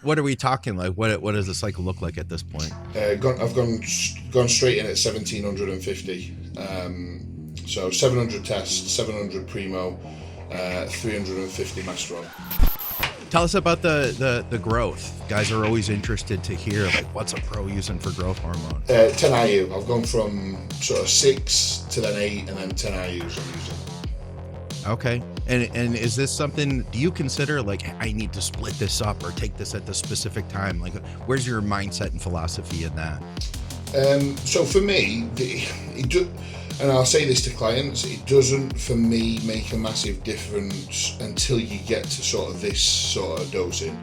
What are we talking like? What does the cycle look like at this point? I've gone straight in at 1750. So 700 tests, 700 primo, 350 master on. Tell us about the growth. Guys are always interested to hear like what's a pro using for growth hormone. 10 IU. I've gone from sort of 6 to then 8 and then 10 IUs I'm using. Okay. And is this something, do you consider like, I need to split this up or take this at the specific time? Like, where's your mindset and philosophy in that? So for me, and I'll say this to clients, it doesn't for me make a massive difference until you get to sort of this sort of dosing.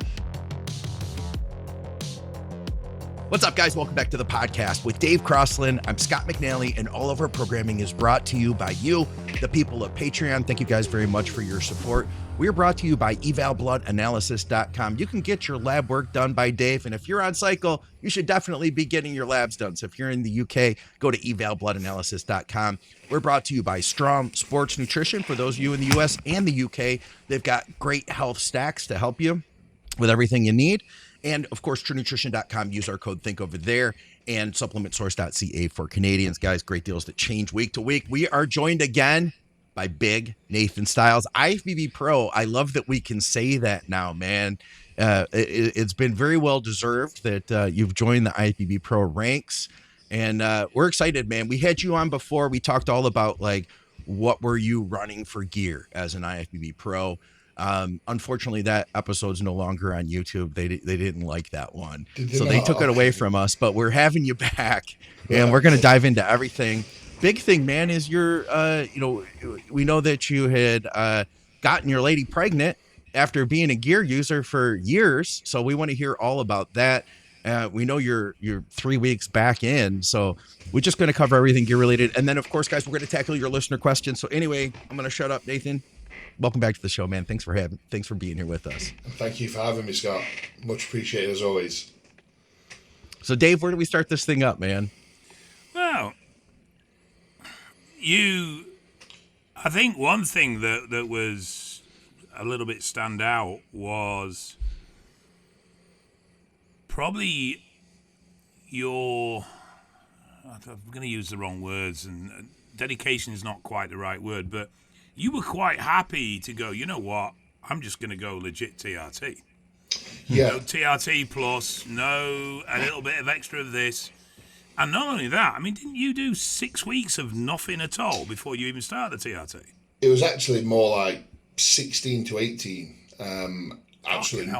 What's up, guys? Welcome back to the podcast with Dave Crosland. I'm Scott McNally, and all of our programming is brought to you by you, the people of Patreon. Thank you guys very much for your support. We're brought to you by evalbloodanalysis.com. You can get your lab work done by Dave, and if you're on cycle, you should definitely be getting your labs done. So if you're in the UK, go to evalbloodanalysis.com. We're brought to you by Strom Sports Nutrition. For those of you in the US and the UK, they've got great health stacks to help you with everything you need. And of course, truenutrition.com, use our code THINK over there, and supplementsource.ca for Canadians. Guys, great deals that change week to week. We are joined again by Big Nathan Styles, IFBB Pro. I love that we can say that now, man. It's been very well deserved that you've joined the IFBB Pro ranks, and we're excited, man. We had you on before. We talked all about like, what were you running for gear as an IFBB Pro? Unfortunately, that episode's no longer on YouTube. They didn't like that one, so they took it away from us. But we're having you back, and we're going to dive into everything. Big thing, man, is you're, we know that you had gotten your lady pregnant after being a gear user for years. So we want to hear all about that. We know you're 3 weeks back in, so we're just going to cover everything gear related. And then, of course, guys, we're going to tackle your listener questions. So anyway, I'm going to shut up, Nathan. Welcome back to the show, man. Thanks for being here with us. Thank you for having me, Scott. Much appreciated as always. So, Dave, where do we start this thing up, man? Well, I think one thing that was a little bit stand out was probably I'm going to use the wrong words, and dedication is not quite the right word, but you were quite happy to go, you know what, I'm just going to go legit TRT. Yeah. No TRT plus, no a little bit of extra of this. And not only that, I mean, didn't you do 6 weeks of nothing at all before you even started the TRT? It was actually more like 16 to 18. Absolutely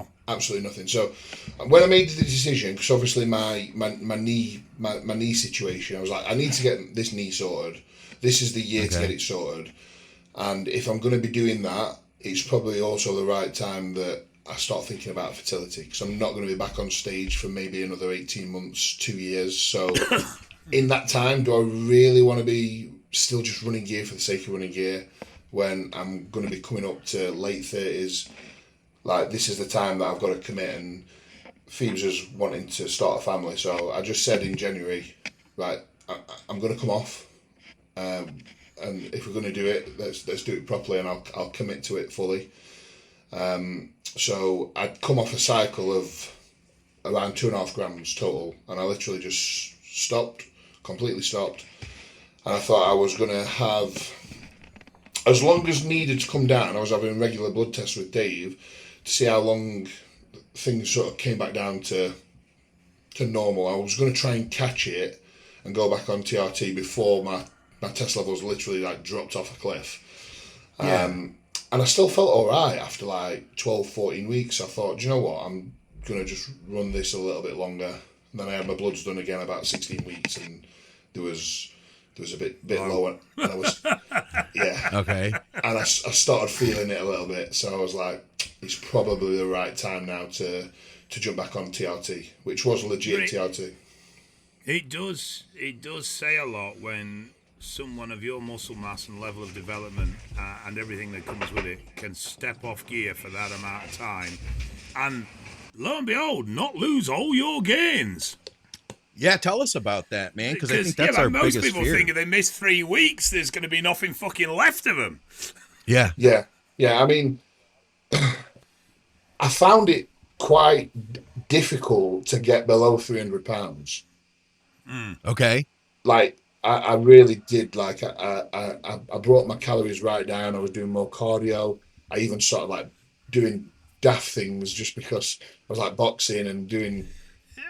nothing. So when I made the decision, because obviously my knee situation, I was like, I need to get this knee sorted. This is the year to get it sorted. And if I'm going to be doing that, it's probably also the right time that I start thinking about fertility, because I'm not going to be back on stage for maybe another 18 months, 2 years. So in that time, do I really want to be still just running gear for the sake of running gear when I'm going to be coming up to late 30s? Like, this is the time that I've got to commit, and Phoebe's just wanting to start a family. So I just said in January, right, I'm going to come off. And if we're going to do it, let's do it properly, and I'll commit to it fully. So I'd come off a cycle of around 2.5 grams total, and I literally just completely stopped. And I thought I was going to have as long as needed to come down. I was having regular blood tests with Dave to see how long things sort of came back down to normal. I was going to try and catch it and go back on TRT before my test levels literally like dropped off a cliff. And I still felt all right after like 12, 14 weeks. I thought, do you know what? I'm going to just run this a little bit longer. And then I had my bloods done again about 16 weeks, and there was a bit lower. And I was, Okay. And I started feeling it a little bit. So I was like, it's probably the right time now to jump back on TRT, which was legit TRT. It does say a lot when someone of your muscle mass and level of development and everything that comes with it can step off gear for that amount of time and, lo and behold, not lose all your gains. Yeah, tell us about that, man, because I think that's our biggest fear. Most people think if they miss 3 weeks, there's going to be nothing fucking left of them. Yeah. I mean, I found it quite difficult to get below 300 pounds. Okay. Like I really did. Like I brought my calories right down. I was doing more cardio. I even sort of like doing daft things just because I was like boxing and doing.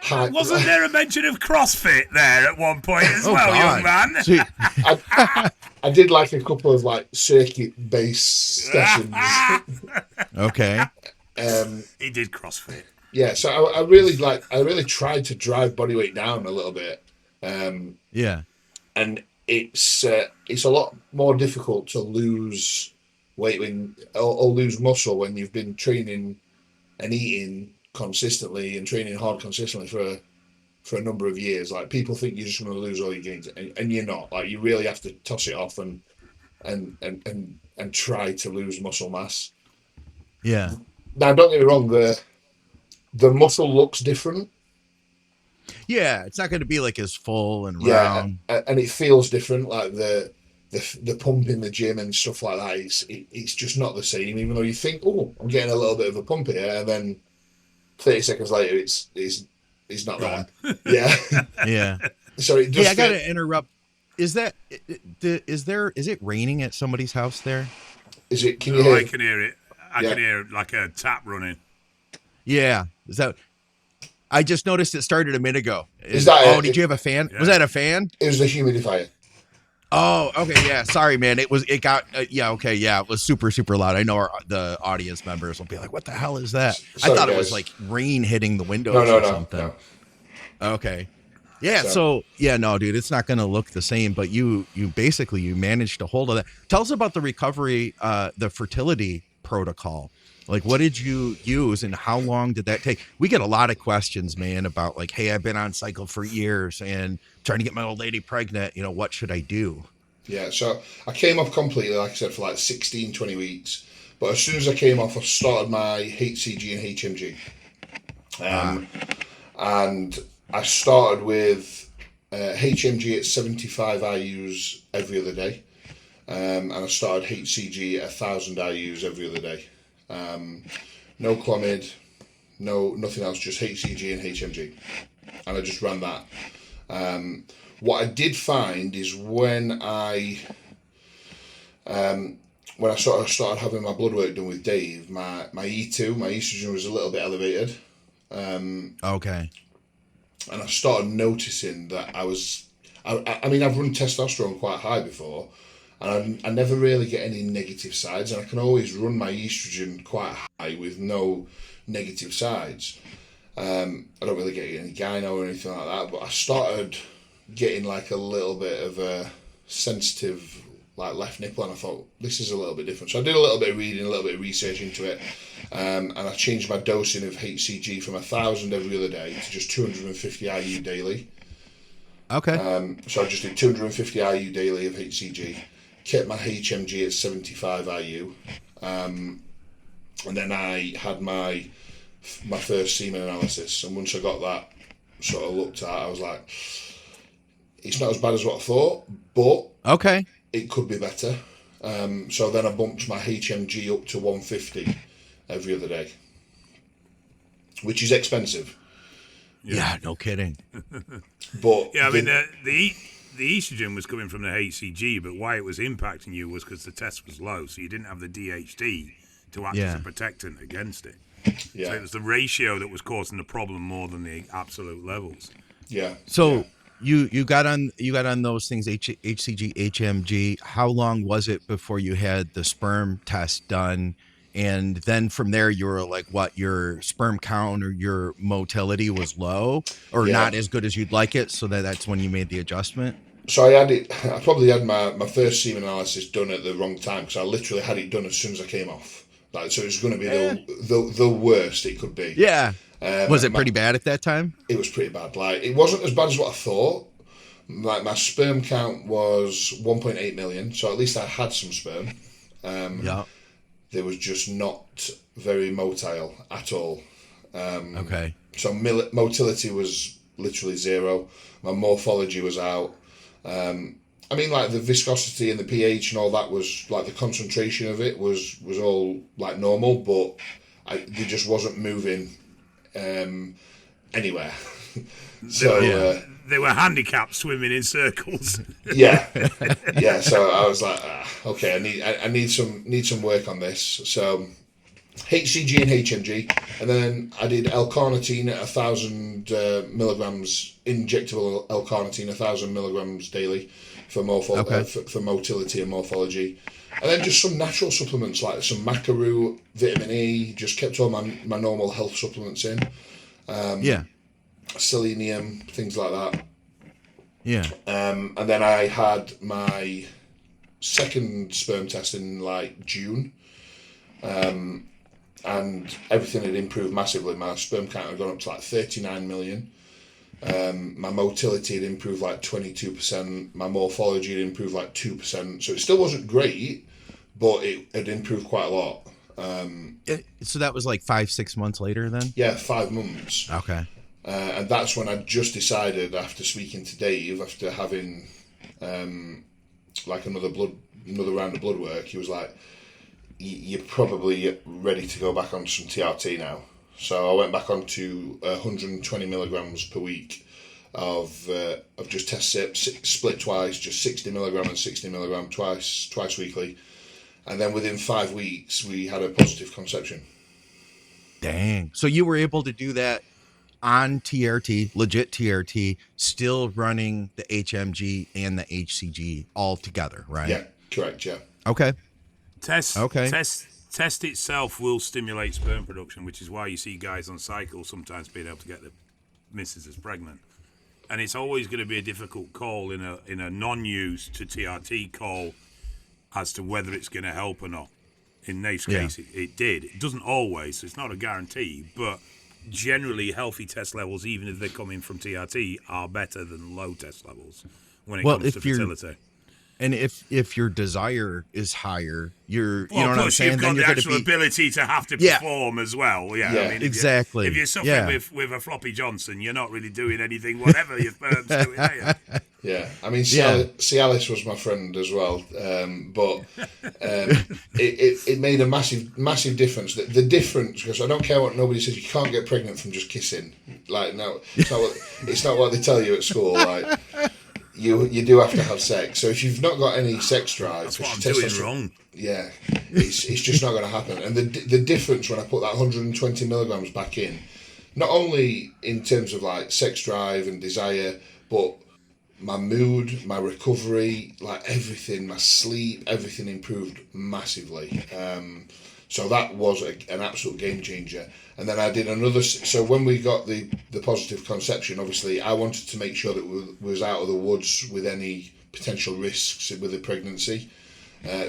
Wasn't there a mention of CrossFit there at one point as well, young man? I did like a couple of like circuit-based sessions. Okay. He did CrossFit. Yeah, so I really tried to drive body weight down a little bit. Yeah. And it's a lot more difficult to lose weight or lose muscle when you've been training and eating consistently and training hard consistently for a number of years. Like, people think you're just going to lose all your gains, and you're not. Like, you really have to toss it off and try to lose muscle mass. Yeah. Now, don't get me wrong, the muscle looks different. Yeah, it's not going to be like as full and round. And it feels different. Like the pump in the gym and stuff like that. It's just not the same. Even though you think, oh, I'm getting a little bit of a pump here, and then 30 seconds later, it's not there. Yeah. Yeah. So it just. I got to interrupt. Is it raining at somebody's house there? Is it? Can you hear? I can hear it. I can hear like a tap running. Yeah. Is that? I just noticed it started a minute ago. Did you have a fan? Yeah. Was that a fan? It was a humidifier. Oh, okay, yeah. Sorry, man. It was super, super loud. I know the audience members will be like, "What the hell is that?" Sorry, I thought guys. it was like rain hitting the windows or something. No. Okay. Yeah. So no, dude, it's not going to look the same. But you basically managed to hold of that. Tell us about the recovery, the fertility protocol. Like, what did you use and how long did that take? We get a lot of questions, man, about like, hey, I've been on cycle for years and trying to get my old lady pregnant. What should I do? Yeah, so I came off completely, like I said, for like 16, 20 weeks. But as soon as I came off, I started my HCG and HMG. And I started with HMG at 75 IUs every other day. And I started HCG at 1,000 IUs every other day. No Clomid, nothing else, just HCG and HMG, and I just ran that. What I did find is when I sort of started having my blood work done with Dave, my E2, my estrogen was a little bit elevated. Okay. And I started noticing that I mean, I've run testosterone quite high before. And I never really get any negative sides, and I can always run my estrogen quite high with no negative sides. I don't really get any gyno or anything like that, but I started getting like a little bit of a sensitive like left nipple, and I thought, this is a little bit different. So I did a little bit of reading, a little bit of research into it, and I changed my dosing of HCG from 1,000 every other day to just 250 IU daily. Okay. So I just did 250 IU daily of HCG. Kept my HMG at 75 IU, and then I had my first semen analysis. And once I got that sort of looked at, I was like, it's not as bad as what I thought, but okay, it could be better. So then I bumped my HMG up to 150 every other day, which is expensive. Yeah, no kidding. But yeah, I mean the estrogen was coming from the HCG, but why it was impacting you was because the test was low, so you didn't have the DHT to act as a protectant against it. Yeah. So it was the ratio that was causing the problem more than the absolute levels. Yeah. So you got on those things, HCG, HMG. How long was it before you had the sperm test done? And then from there, you were like, what, your sperm count or your motility was low or not as good as you'd like it. So that's when you made the adjustment. So I probably had my first semen analysis done at the wrong time, because I literally had it done as soon as I came off. Like, so it was going to be the worst it could be. Yeah. Was it pretty bad at that time? It was pretty bad. Like, it wasn't as bad as what I thought. Like, my sperm count was 1.8 million. So at least I had some sperm. Yeah. There was just not very motile at all. Okay. So motility was literally zero. My morphology was out. I mean, like, the viscosity and the pH and all that was, like, the concentration of it was all, like, normal, but there just wasn't moving anywhere. So they were handicapped swimming in circles. yeah. So I was like, okay, I need some work on this. So HCG and HMG, and then I did L-carnitine at 1,000 milligrams, injectable L-carnitine, 1,000 milligrams daily for for motility and morphology. And then just some natural supplements like some macaroon, vitamin E, just kept all my normal health supplements in. Selenium, things like that. Yeah. And then I had my second sperm test in like June. And everything had improved massively. My sperm count had gone up to like 39 million. My motility had improved like 22%. My morphology had improved like 2%. So it still wasn't great, but it had improved quite a lot. So that was like 5-6 months later then? Yeah, 5 months. Okay. And that's when I just decided, after speaking to Dave, after having like another round of blood work, he was like, you're probably ready to go back on some TRT now. So I went back on to 120 milligrams per week of just test split twice, just 60 milligram and 60 milligram twice weekly. And then within 5 weeks, we had a positive conception. Dang. So you were able to do that on TRT, legit TRT, still running the HMG and the HCG all together, right? Yeah, correct, yeah. Okay. Test itself will stimulate sperm production, which is why you see guys on cycle sometimes being able to get the missus pregnant. And it's always going to be a difficult call in a non-use to TRT call as to whether it's going to help or not. In Nate's case, it did. It doesn't always, so it's not a guarantee, but generally healthy test levels, even if they're coming from TRT, are better than low test levels when it comes to fertility. And if your desire is higher, you know what I'm saying? You've got the actual ability to have to perform as well. Yeah, I mean, exactly. If you're suffering with a floppy Johnson, you're not really doing anything, whatever your sperm's doing, are you? Yeah, I mean, Cialis was my friend as well, but it made a massive difference. The difference, because I don't care what nobody says, you can't get pregnant from just kissing. Like, no, it's not what they tell you at school. Like, you do have to have sex. So if you've not got any sex drive, that's what I'm doing wrong. Yeah, it's just not going to happen. And the difference when I put that 120 milligrams back in, not only in terms of like sex drive and desire, but my mood, my recovery, like everything, my sleep, everything improved massively. So that was an absolute game changer. And then I did another. So when we got the positive conception, obviously I wanted to make sure that we was out of the woods with any potential risks with the pregnancy.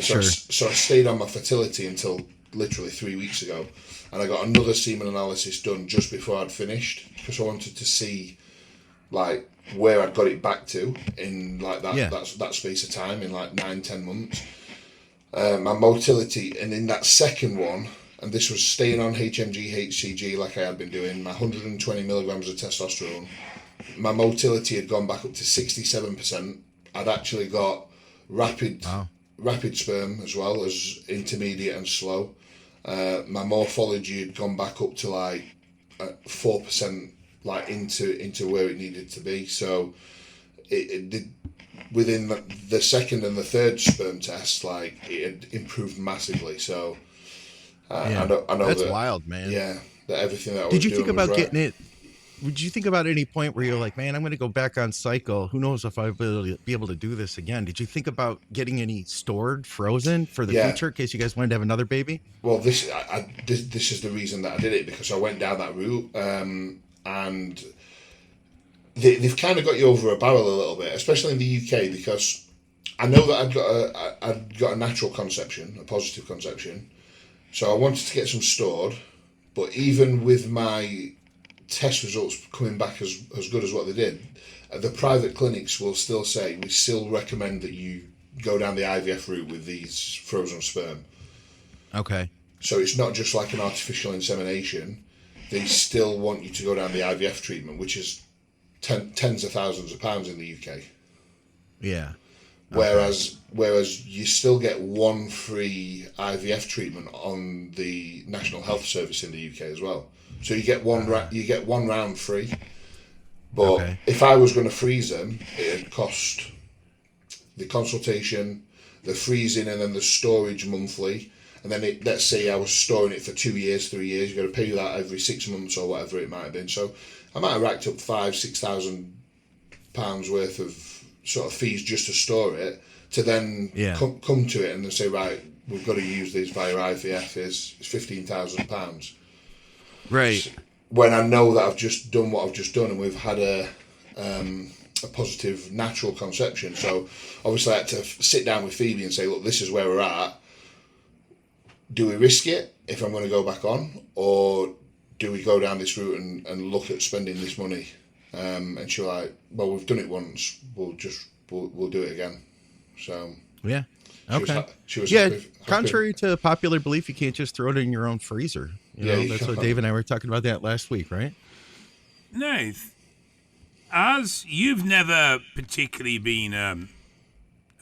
So I stayed on my fertility until literally 3 weeks ago, and I got another semen analysis done just before I'd finished, because I wanted to see like where I'd got it back to in like that space of time, in like 9-10 months. My motility, and in that second one, and this was staying on HMG, HCG like I had been doing, my 120 milligrams of testosterone, my motility had gone back up to 67%. I'd actually got rapid sperm as well as intermediate and slow. My morphology had gone back up to like 4%, like into where it needed to be. So it did. Within the second and the third sperm test, like it had improved massively. So I know that's that, wild, man. Yeah, that everything that I was Did you doing think about was getting it? Would you think about any point where you're like, man, I'm going to go back on cycle? Who knows if I'll be able to do this again? Did you think about getting any stored, frozen for the future in case you guys wanted to have another baby? Well, this is the reason that I did it, because I went down that route, and they've kind of got you over a barrel a little bit, especially in the UK, because I know that I'd got a natural conception, a positive conception, so I wanted to get some stored, but even with my test results coming back as good as what they did, the private clinics will still say, we still recommend that you go down the IVF route with these frozen sperm. Okay. So it's not just like an artificial insemination, they still want you to go down the IVF treatment, which is tens of thousands of pounds in the UK. Yeah. Whereas you still get one free IVF treatment on the National Health Service in the UK as well. So you get one round free. But if I was going to freeze them, it'd cost the consultation, the freezing, and then the storage monthly. And then let's say I was storing it for 2 years, 3 years, you've got to pay that every 6 months or whatever it might have been. So I might have racked up £5,000-6,000 worth of sort of fees just to store it, to then come to it and then say, right, we've got to use these via IVF, it's £15,000. Right. When I know that I've just done what I've just done and we've had a positive natural conception. So obviously I had to sit down with Phoebe and say, look, this is where we're at. Do we risk it if I'm going to go back on, or do we go down this route and look at spending this money? And she was like, well, we've done it once, we'll do it again. So yeah, okay. She was happy. Contrary to popular belief, you can't just throw it in your own freezer. You know, that's what Dave and I were talking about that last week, right? Nath, as you've never particularly been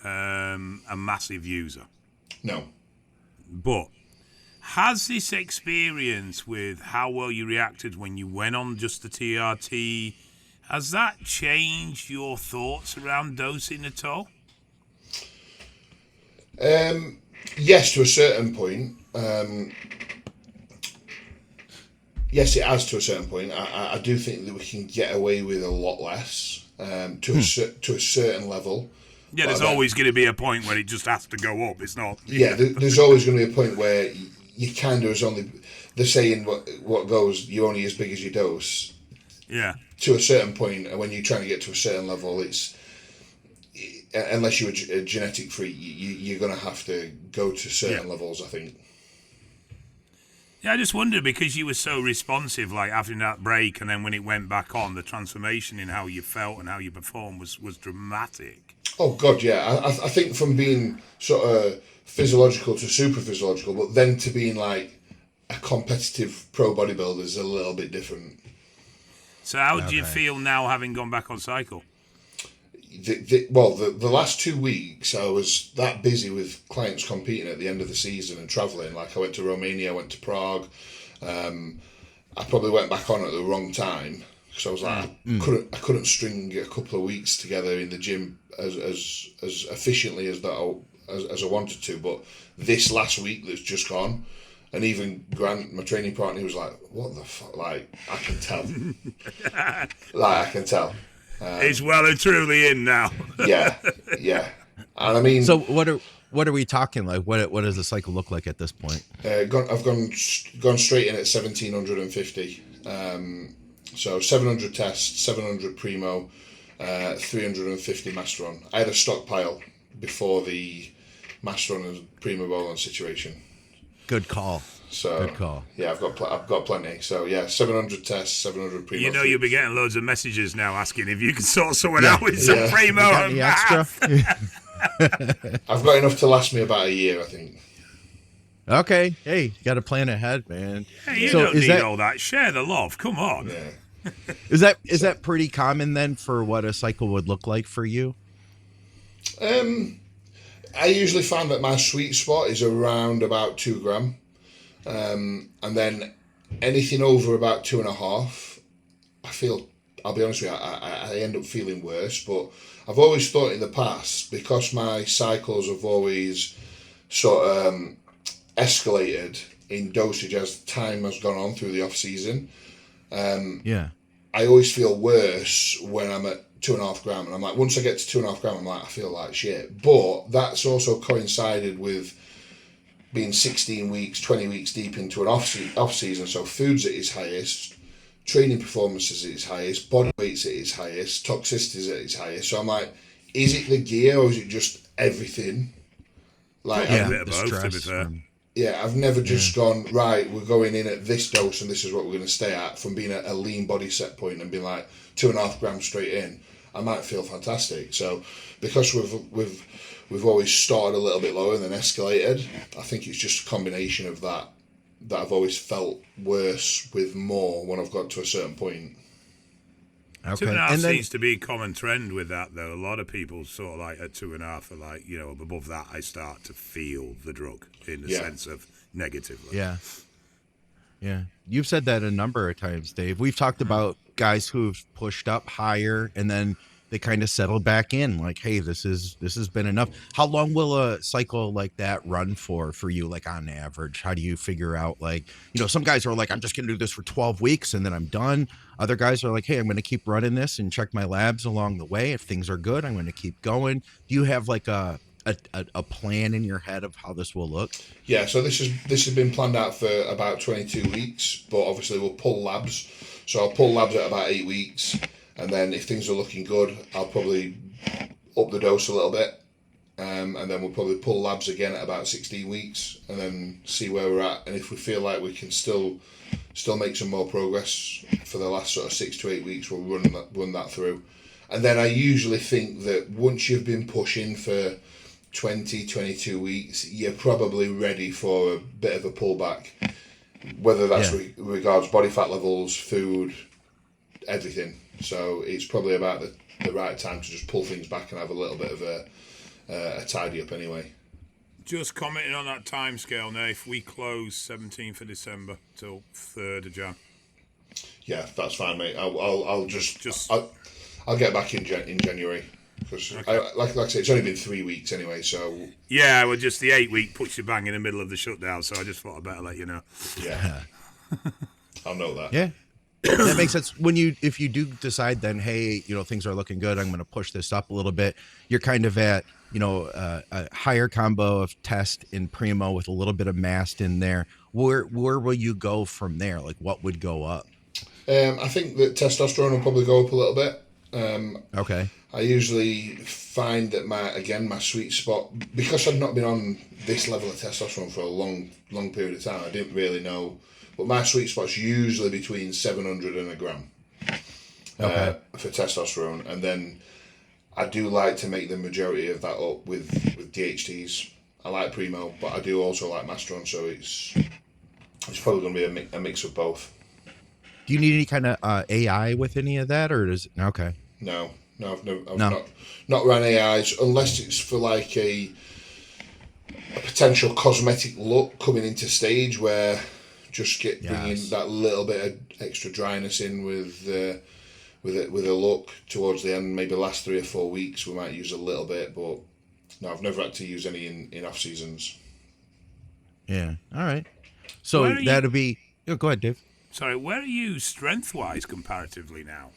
a massive user. No. But has this experience with how well you reacted when you went on just the TRT, has that changed your thoughts around dosing at all? Yes, to a certain point. Yes, it has to a certain point. I do think that we can get away with a lot less to a certain level. Yeah, there's always going to be a point where it just has to go up. It's not. Yeah, there's always going to be a point where you kind of is only. They're saying what goes. You're only as big as your dose. Yeah. To a certain point, and when you're trying to get to a certain level, it's unless you're a genetic freak, you're going to have to go to certain levels, I think. Yeah, I just wondered because you were so responsive, like after that break, and then when it went back on, the transformation in how you felt and how you performed was dramatic. Oh God, yeah. I think from being sort of physiological to super physiological, but then to being like a competitive pro bodybuilder is a little bit different. So how do you feel now, having gone back on cycle? The last 2 weeks I was that busy with clients competing at the end of the season and travelling. Like I went to Romania, I went to Prague. I probably went back on at the wrong time because I was like I couldn't string a couple of weeks together in the gym as efficiently as I wanted to. But this last week that's just gone, and even Grant, my training partner, he was like, "What the fuck?" Like I can tell, I can tell. It's well and truly in now. yeah. And I mean, so what are we talking like? What does the cycle look like at this point? I've gone straight in at 1750. So 700 tests, 700 primo, 350 master on. I had a stockpile before the master on and primo bowling situation. Good call. So good call. Yeah, I've got plenty. So yeah, 700 tests, 700 primo. You know, you'll be getting loads of messages now asking if you can sort someone out with some primo and extra. I've got enough to last me about a year, I think. Okay. Hey, you got to plan ahead, man. Yeah, you don't need all that. Share the love. Come on. Yeah. Is that pretty common then for what a cycle would look like for you? I usually find that my sweet spot is around about 2 gram. And then anything over about 2.5, I'll be honest with you, I end up feeling worse. But I've always thought in the past, because my cycles have always sort of escalated in dosage as time has gone on through the off season. I always feel worse when I'm at 2.5 gram, and I'm like, once I get to 2.5 gram, I'm like, I feel like shit. But that's also coincided with being 16 weeks, 20 weeks deep into an off season. So food's at its highest, training performances at its highest, body weight's at its highest, toxicity's at its highest. So I'm like, is it the gear or is it just everything? Like, a bit of both, to be fair. Yeah, I've never just gone, right, we're going in at this dose and this is what we're going to stay at, from being at a lean body set point and being like 2.5 grams straight in. I might feel fantastic. So because we've always started a little bit lower and then escalated, I think it's just a combination of that I've always felt worse with more when I've got to a certain point. Okay. 2.5 seems to be a common trend with that, though. A lot of people sort of like at 2.5 are like, you know, above that I start to feel the drug in the sense of negatively. Yeah. Yeah. You've said that a number of times, Dave. We've talked about guys who've pushed up higher and then they kind of settled back in like, hey, this has been enough. How long will a cycle like that run for you, like on average? How do you figure out, like, some guys are like, I'm just going to do this for 12 weeks and then I'm done. Other guys are like, hey, I'm going to keep running this and check my labs along the way. If things are good, I'm going to keep going. Do you have like a plan in your head of how this will look? Yeah, so this has been planned out for about 22 weeks, but obviously we'll pull labs. So I'll pull labs at about 8 weeks, and then if things are looking good, I'll probably up the dose a little bit, and then we'll probably pull labs again at about 16 weeks, and then see where we're at. And if we feel like we can still make some more progress for the last sort of 6 to 8 weeks, we'll run that through. And then I usually think that once you've been pushing for 20, 22 weeks, you're probably ready for a bit of a pullback, whether that's regards body fat levels, food, everything. So it's probably about the right time to just pull things back and have a little bit of a tidy up anyway. Just commenting on that time scale, Nath, we close 17th of December till 3rd of Jan. Yeah, that's fine, mate. I'll get back in January. Because, like I said, it's only been 3 weeks anyway, so... Yeah, well, just the 8 week puts you bang in the middle of the shutdown, so I just thought I'd better let you know. Yeah. I'll know that. Yeah. That makes sense. If you do decide then, hey, things are looking good, I'm going to push this up a little bit, you're kind of at, a higher combo of test and primo with a little bit of mast in there. Where will you go from there? Like, what would go up? I think that testosterone will probably go up a little bit. Okay. I usually find that my sweet spot, because I've not been on this level of testosterone for a long period of time, I didn't really know, but my sweet spot's usually between 700 and a gram for testosterone, and then I do like to make the majority of that up with DHTs. I like primo, but I do also like mastron, so it's probably going to be a mix of both. Do you need any kind of AI with any of that, or is it okay? No, I've not ran AIs unless it's for like a potential cosmetic look coming into stage where just bringing that little bit of extra dryness in with a look towards the end, maybe last 3 or 4 weeks we might use a little bit, but no, I've never had to use any in off seasons. Yeah, all right. So that'll be. Go ahead, Dave. Sorry, where are you strength-wise comparatively now?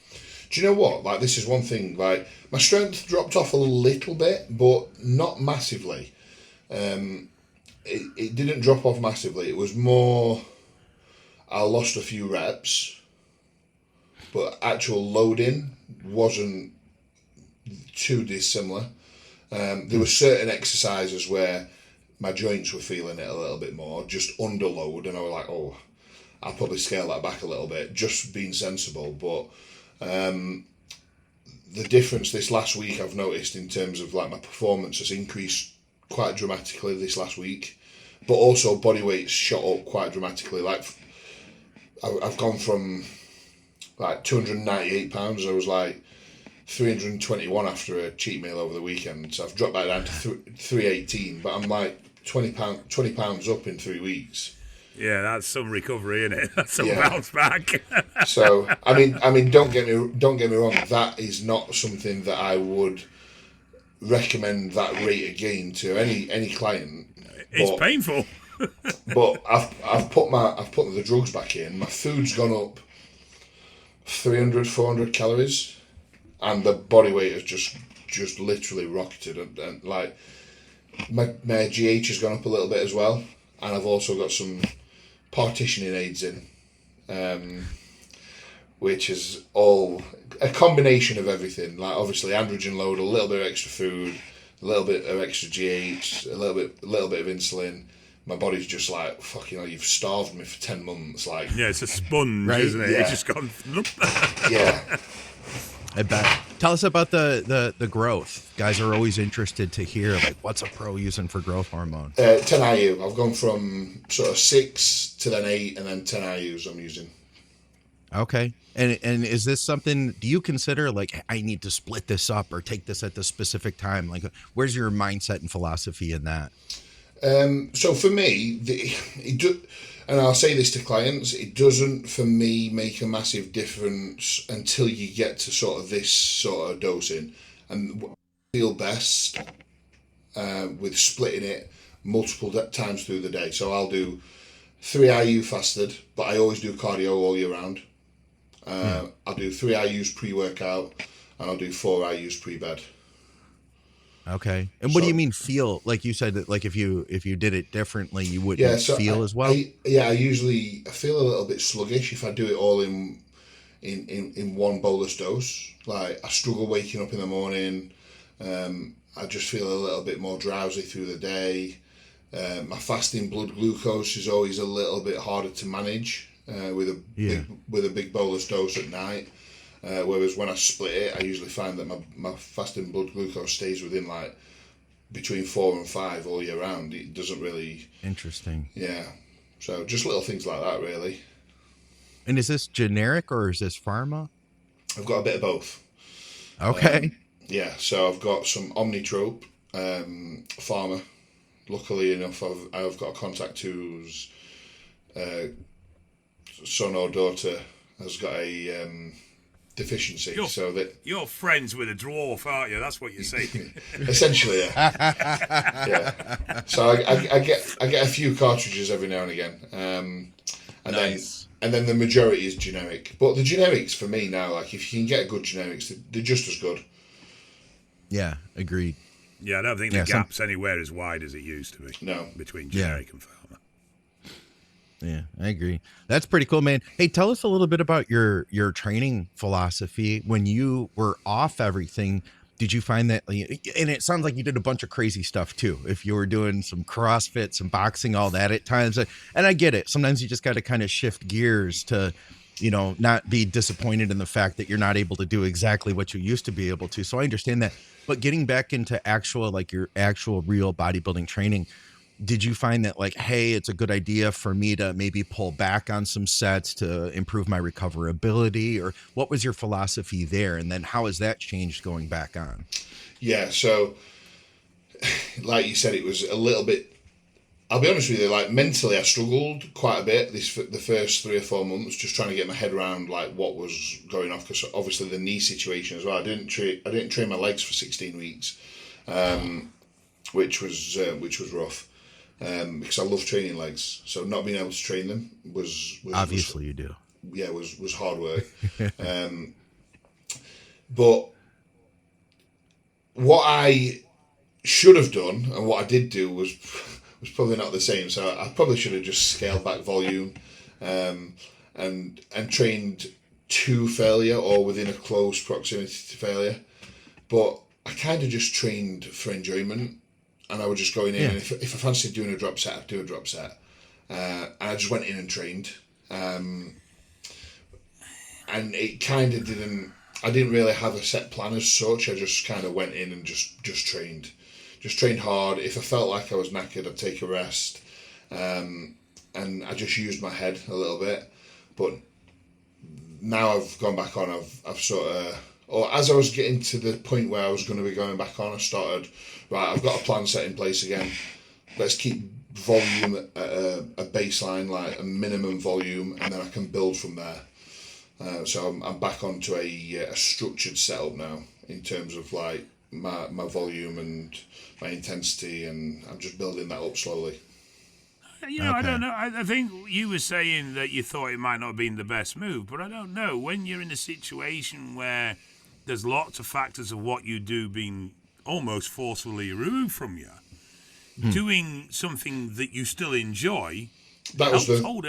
Do you know what? Like, this is one thing. Like, my strength dropped off a little bit, but not massively. It didn't drop off massively. It was more, I lost a few reps, but actual loading wasn't too dissimilar. There were certain exercises where my joints were feeling it a little bit more, just under load, and I was like, oh, I'll probably scale that back a little bit, just being sensible. But the difference this last week I've noticed in terms of like my performance has increased quite dramatically this last week, but also body weight's shot up quite dramatically. Like I've gone from like 298 pounds, I was like 321 after a cheat meal over the weekend, so I've dropped that down to 318, but I'm like 20 pounds up in 3 weeks. Yeah, that's some recovery, isn't it? That's some bounce back. So I mean, don't get me wrong. That is not something that I would recommend that rate of gain to any client. It's painful. But I've put the drugs back in. My food's gone up 300, 400 calories, and the body weight has just literally rocketed. And like my GH has gone up a little bit as well, and I've also got some partitioning aids in, which is all a combination of everything. Like obviously androgen load, a little bit of extra food, a little bit of extra GH, a little bit of insulin. My body's just like, fucking hell, you've starved me for 10 months. Like, yeah, it's a sponge, right? Isn't it? Yeah. It's just gone. Yeah. I bet. Tell us about the growth. Guys are always interested to hear, like, what's a pro using for growth hormone? 10 IU. I've gone from sort of 6 to then 8, and then 10 IUs I'm using. Okay. And is this something, do you consider, like, I need to split this up or take this at the specific time? Like, where's your mindset and philosophy in that? So for me, and I'll say this to clients, it doesn't for me make a massive difference until you get to sort of this sort of dosing, and I feel best with splitting it multiple times through the day. So I'll do 3 IU fasted, but I always do cardio all year round. I'll do 3 IUs pre-workout, and I'll do 4 IUs pre-bed. Okay. And what do you mean feel? Like you said that, like if you did it differently, you wouldn't feel as well? I usually feel a little bit sluggish if I do it all in one bolus dose. Like I struggle waking up in the morning. I just feel a little bit more drowsy through the day. My fasting blood glucose is always a little bit harder to manage with a big bolus dose at night. Whereas when I split it, I usually find that my fasting blood glucose stays within like between 4 and 5 all year round. It doesn't really... Interesting. Yeah. So just little things like that, really. And is this generic or is this pharma? I've got a bit of both. Okay. Yeah, so I've got some Omnitrope, pharma. Luckily enough, I've got a contact whose son or daughter has got a... deficiency, so that you're friends with a dwarf, aren't you? That's what you're saying. Essentially, yeah. Yeah. So I get a few cartridges every now and again, and nice. then the majority is generic. But the generics for me now, like if you can get good generics, they're just as good. Yeah, agreed. Yeah, I don't think the gap's anywhere as wide as it used to be. No, between generic and pharma. Yeah, I agree. That's pretty cool, man. Hey, tell us a little bit about your training philosophy. When you were off everything, did you find that, and it sounds like you did a bunch of crazy stuff too. If you were doing some CrossFit, some boxing, all that at times, and I get it. Sometimes you just got to kind of shift gears to, not be disappointed in the fact that you're not able to do exactly what you used to be able to. So I understand that. But getting back into your actual real bodybuilding training, did you find that hey, it's a good idea for me to maybe pull back on some sets to improve my recoverability, or what was your philosophy there? And then how has that changed going back on? Yeah. So like you said, it was a little bit, I'll be honest with you, like mentally I struggled quite a bit the first 3 or 4 months, just trying to get my head around like what was going on. Cause obviously the knee situation as well. I didn't train my legs for 16 weeks, which was rough. Because I love training legs, so not being able to train them was obviously you do. Yeah, was hard work. But what I should have done and what I did do was probably not the same. So I probably should have just scaled back volume, and trained to failure or within a close proximity to failure. But I kind of just trained for enjoyment. And I was just going in, and if I fancied doing a drop set, I'd do a drop set. And I just went in and trained. And it kind of I didn't really have a set plan as such. I just kind of went in and just trained. Just trained hard. If I felt like I was knackered, I'd take a rest. And I just used my head a little bit. But now I've gone back on, I've sort of... Or as I was getting to the point where I was going to be going back on, I started, right, I've got a plan set in place again. Let's keep volume at a baseline, like a minimum volume, and then I can build from there. So I'm back onto a structured setup now in terms of like my volume and my intensity, and I'm just building that up slowly. Okay. I don't know. I think you were saying that you thought it might not have been the best move, but I don't know. When you're in a situation where there's lots of factors of what you do being almost forcefully removed from you, doing something that you still enjoy helps hold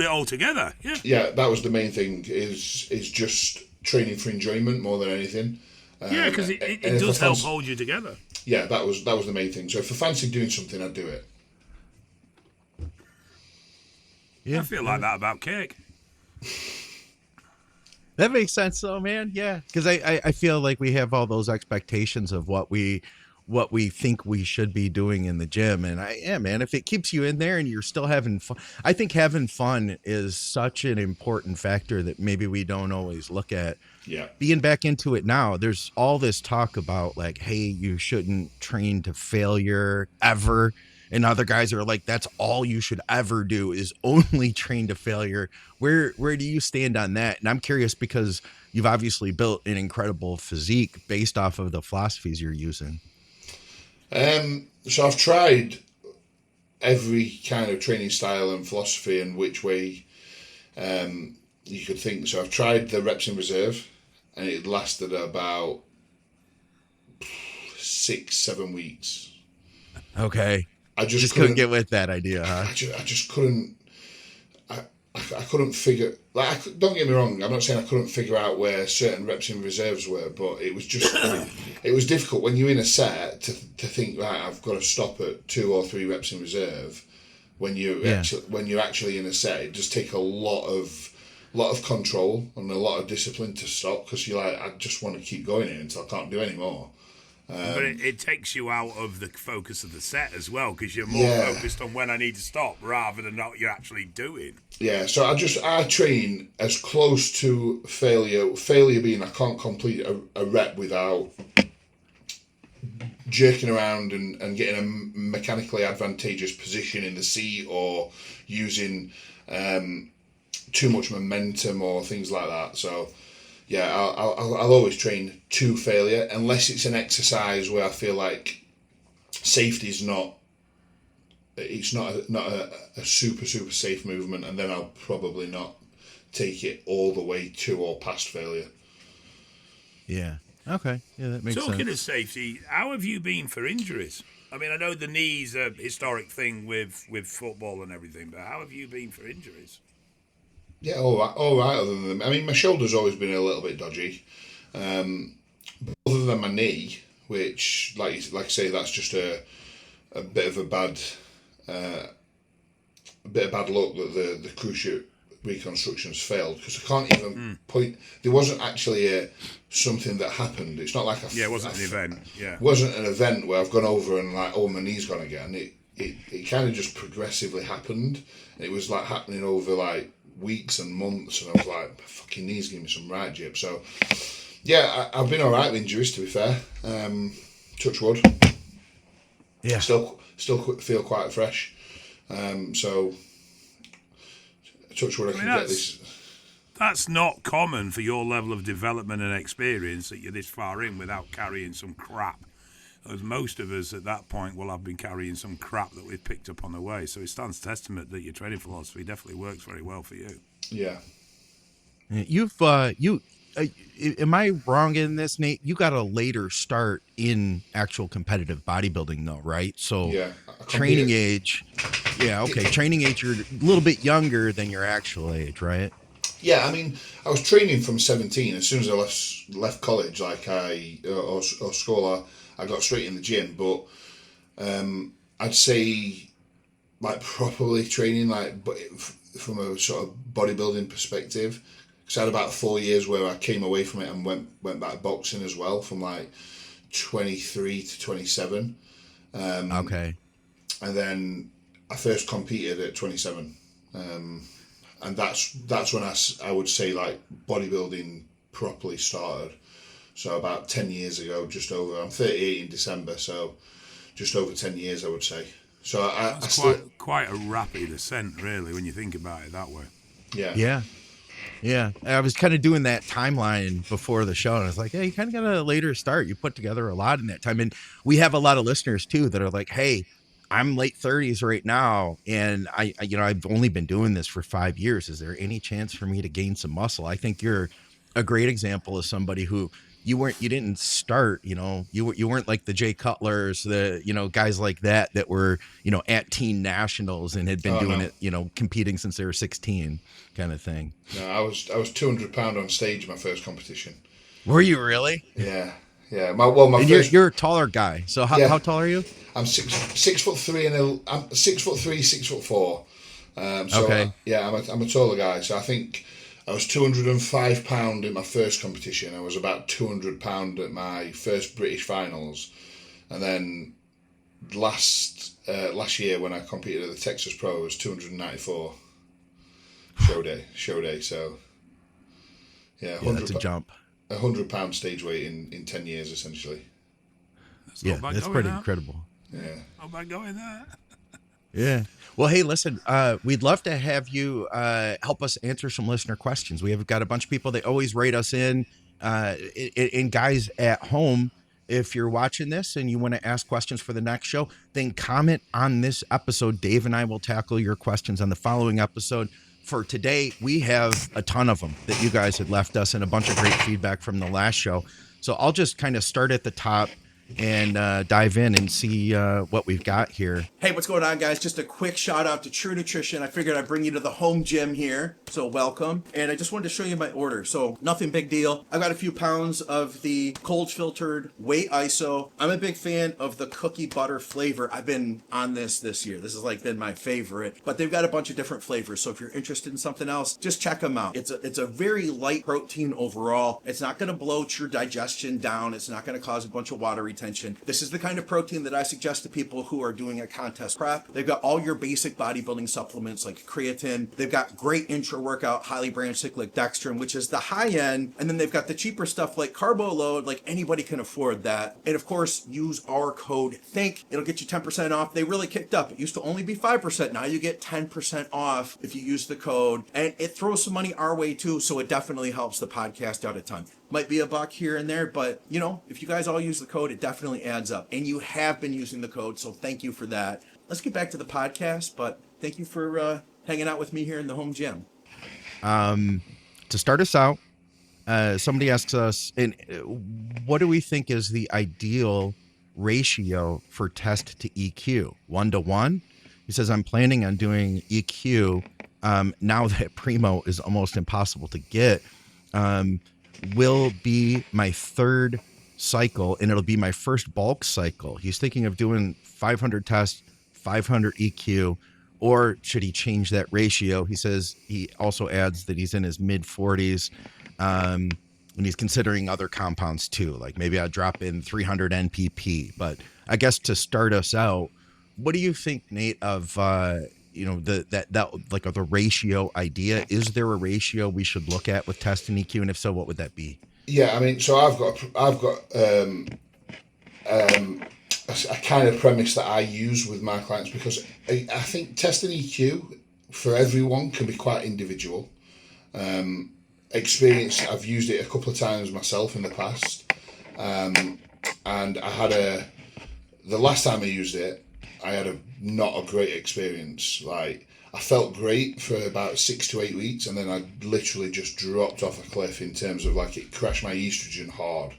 it all together. Yeah, that was the main thing, is just training for enjoyment more than anything. Because it does help hold you together. Yeah, that was the main thing. So if I fancied doing something, I'd do it. Yeah, I feel like that about cake. That makes sense though, man. Yeah. Because I feel like we have all those expectations of what we think we should be doing in the gym. And man, if it keeps you in there and you're still having fun, I think having fun is such an important factor that maybe we don't always look at. Yeah. Being back into it now, there's all this talk about like, hey, you shouldn't train to failure ever. and other guys are like, that's all you should ever do is only train to failure. Where do you stand on that? And I'm curious because you've obviously built an incredible physique based off of the philosophies you're using. So I've tried every kind of training style and philosophy and which way you could think. So I've tried the reps in reserve, and it lasted about 6-7 weeks. Okay. I just couldn't get with that idea, huh? I just couldn't. I couldn't figure. Don't get me wrong. I'm not saying I couldn't figure out where certain reps in reserves were, but it was just it was difficult when you're in a set to think, right, I've got to stop at 2 or 3 reps in reserve. When you're actually in a set, it just takes a lot of control and a lot of discipline to stop, because you're like, I just want to keep going here until I can't do any more. But it takes you out of the focus of the set as well, because you're more focused on when I need to stop rather than what you're actually doing. Yeah, so I train as close to failure being I can't complete a rep without jerking around and getting a mechanically advantageous position in the seat, or using too much momentum or things like that. So yeah, I'll always train to failure, unless it's an exercise where I feel like safety is not a super safe movement, and then I'll probably not take it all the way to or past failure. Yeah. Okay. Yeah, that makes sense. Talking of safety, how have you been for injuries? I mean, I know the knee's a historic thing with football and everything, but how have you been for injuries? Yeah, all right. Other than, I mean, my shoulder's always been a little bit dodgy. But other than my knee, which, like I say, that's just a bit of bad luck that the cruciate reconstructions failed, because I can't even point. There wasn't actually something that happened. It's not like it wasn't an event. Yeah, it wasn't an event where I've gone over and like, oh, my knee's gone again. It kind of just progressively happened. And it was like happening over like weeks and months, and I was like, my fucking knee's giving me some right jib. So yeah, I've been all right with injuries, to be fair. Touch wood. Yeah. Still feel quite fresh. So touch wood, I can get this. That's not common for your level of development and experience, that you're this far in without carrying some crap. As most of us at that point will have been carrying some crap that we've picked up on the way. So it stands testament that your training philosophy definitely works very well for you. Yeah. You've am I wrong in this, Nate? You got a later start in actual competitive bodybuilding though, right? So yeah, training age. Yeah, okay. Training age, you're a little bit younger than your actual age, right? Yeah, I mean, I was training from 17. As soon as I left college, like or school, I got straight in the gym. But I'd say, like, properly training, like, from a sort of bodybuilding perspective, because I had about 4 years where I came away from it and went back boxing as well, from like 23 to 27. Okay. And then I first competed at 27. And that's when I would say, like, bodybuilding properly started. So about 10 years ago, just over. I'm 38 in December, so just over 10 years, I would say. So That's quite a rapid ascent, really, when you think about it that way. Yeah. Yeah. I was kind of doing that timeline before the show, and I was like, yeah, you kind of got a later start. You put together a lot in that time. And we have a lot of listeners too that are like, hey, I'm late 30s right now, and I've only been doing this for 5 years. Is there any chance for me to gain some muscle? I think you're a great example of somebody who you didn't start, you weren't like the Jay Cutlers, the, guys like that were, at teen nationals and had been doing it, competing since they were 16 kind of thing. No, I was 200 pound on stage in my first competition. Were you really? Yeah. Yeah. You're a taller guy. So how tall are you? I'm 6'3" and I'm 6'3", 6'4". Okay. I'm a taller guy. So I think I was 205 pound in my first competition. I was about 200 pound at my first British finals, and then last year when I competed at the Texas Pro, I was 294 show day. So yeah, that's a jump. 100 pound stage weight in 10 years essentially. That's pretty incredible. Yeah. How about going there? Yeah. Well, hey, listen, we'd love to have you help us answer some listener questions. We have got a bunch of people that always write us in. And guys at home, if you're watching this and you want to ask questions for the next show, then comment on this episode. Dave and I will tackle your questions on the following episode. For today, we have a ton of them that you guys had left us and a bunch of great feedback from the last show. So I'll just kind of start at the top and dive in and see what we've got here. Hey, what's going on, guys? Just a quick shout out to True Nutrition. I figured I'd bring you to the home gym here, so welcome. And I just wanted to show you my order. So nothing big deal. I've got a few pounds of the cold filtered whey iso. I'm a big fan of the cookie butter flavor. I've been on this year. This has like been my favorite, but they've got a bunch of different flavors. So if you're interested in something else, just check them out. It's a very light protein overall. It's not going to bloat your digestion down. It's not going to cause a bunch of water retention. This is the kind of protein that I suggest to people who are doing a contest prep. They've got all your basic bodybuilding supplements like creatine. They've got great intra-workout, highly branched cyclic dextrin, which is the high end. And then they've got the cheaper stuff like Carbo Load, like anybody can afford that. And of course, use our code THINK. It'll get you 10% off. They really kicked up. It used to only be 5%. Now you get 10% off if you use the code. And it throws some money our way too, so it definitely helps the podcast out a ton. Might be $1 here and there, but you know, if you guys all use the code, it definitely adds up. And you have been using the code, so thank you for that. Let's get back to the podcast, but thank you for hanging out with me here in the home gym. To start us out, somebody asks us, what do we think is the ideal ratio for test to EQ? 1-to-1? He says, I'm planning on doing EQ now that Primo is almost impossible to get. Will be my third cycle, and it'll be my first bulk cycle. He's thinking of doing 500 tests, 500 EQ, or should he change that ratio? He says he also adds that he's in his mid 40s, and he's considering other compounds too. Like maybe I'll drop in 300 NPP. But I guess to start us out, what do you think, Nate, of the ratio idea? Is there a ratio we should look at with test and EQ, and if so, what would that be? Yeah, I mean, so I've got a kind of premise that I use with my clients, because I think test and EQ for everyone can be quite individual. Experience, I've used it a couple of times myself in the past, and I had the last time I used it, I had not a great experience. Like, I felt great for about 6 to 8 weeks, and then I literally just dropped off a cliff in terms of like it crashed my estrogen hard.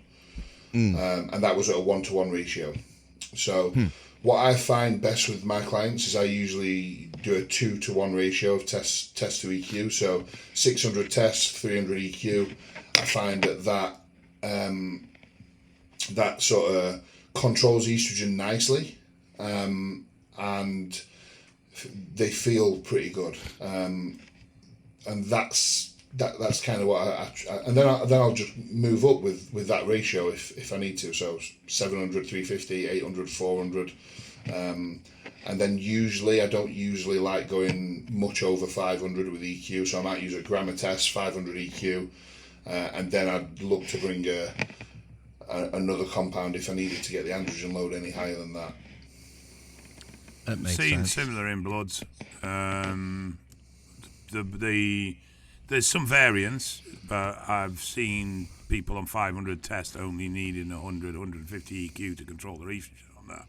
And that was at a 1-to-1 ratio. So what I find best with my clients is I usually do a 2-to-1 ratio of test to EQ. So 600 tests, 300 EQ. I find that sort of controls estrogen nicely. And they feel pretty good, and that's kind of what I and then I'll just move up with that ratio if I need to. So 700, 350, 800, 400, and then I don't usually like going much over 500 with EQ. So I might use a gram a test, 500 EQ, and then I'd look to bring another compound if I needed to get the androgen load any higher than that. That makes Seen sense. Similar in bloods. There's some variance, but I've seen people on 500 tests only needing 100, 150 EQ to control their estrogen on that.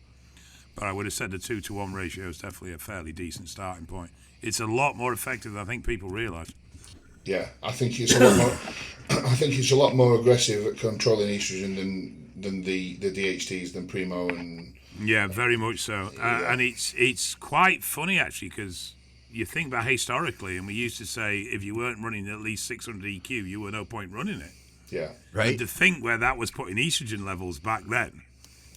But I would have said the 2-to-1 ratio is definitely a fairly decent starting point. It's a lot more effective than I think people realise. Yeah, I think it's a lot more. I think it's a lot more aggressive at controlling estrogen than the DHTs, than Primo and. Yeah, very much so. And it's quite funny, actually, because you think about historically, and we used to say if you weren't running at least 600 EQ, you were no point running it. Yeah. Right. And to think where that was putting estrogen levels back then,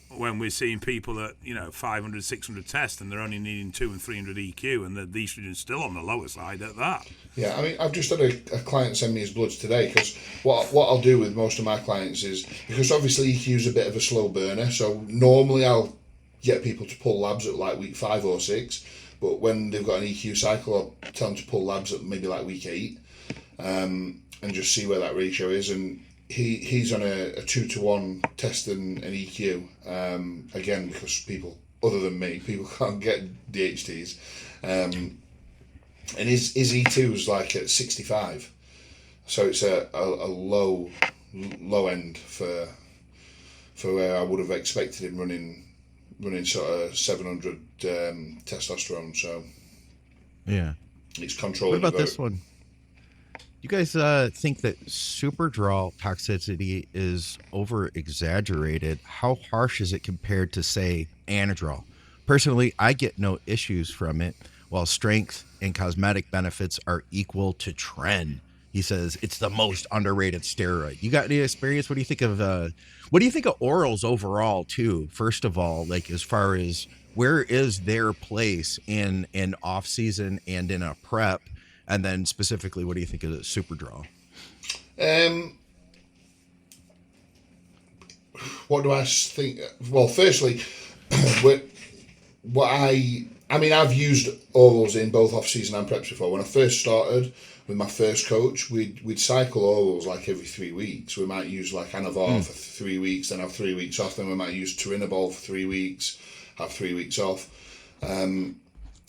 when we're seeing people at 500, 600 tests, and they're only needing 200 and 300 EQ, and the estrogen's still on the lower side at that. Yeah, I mean, I've just had a client send me his bloods today, because what I'll do with most of my clients is, because obviously EQ is a bit of a slow burner, so normally I'll get people to pull labs at like week 5 or 6, but when they've got an EQ cycle, I'll tell them to pull labs at maybe like week 8, and just see where that ratio is. And he's on a 2-to-1 test and EQ, again, because people other than me. People can't get DHTs. And his E2 is like at 65. So it's a low end for where I would have expected him running sort of 700 testosterone. So yeah, it's controlling. What about this one? You guys think that Superdrol toxicity is over exaggerated? How harsh is it compared to, say, Anadrol? Personally, I get no issues from it, while strength and cosmetic benefits are equal to trend. He says it's the most underrated steroid. You got any experience? What do you think of orals overall too? First of all, like as far as where is their place in off season and in a prep? And then specifically, what do you think of the Superdrol? What do I think? Well, firstly, I've used orals in both off-season and preps before. When I first started with my first coach, we'd cycle orals like every 3 weeks. We might use like Anavar for 3 weeks, then have 3 weeks off. Then we might use Turinabol for 3 weeks, have 3 weeks off.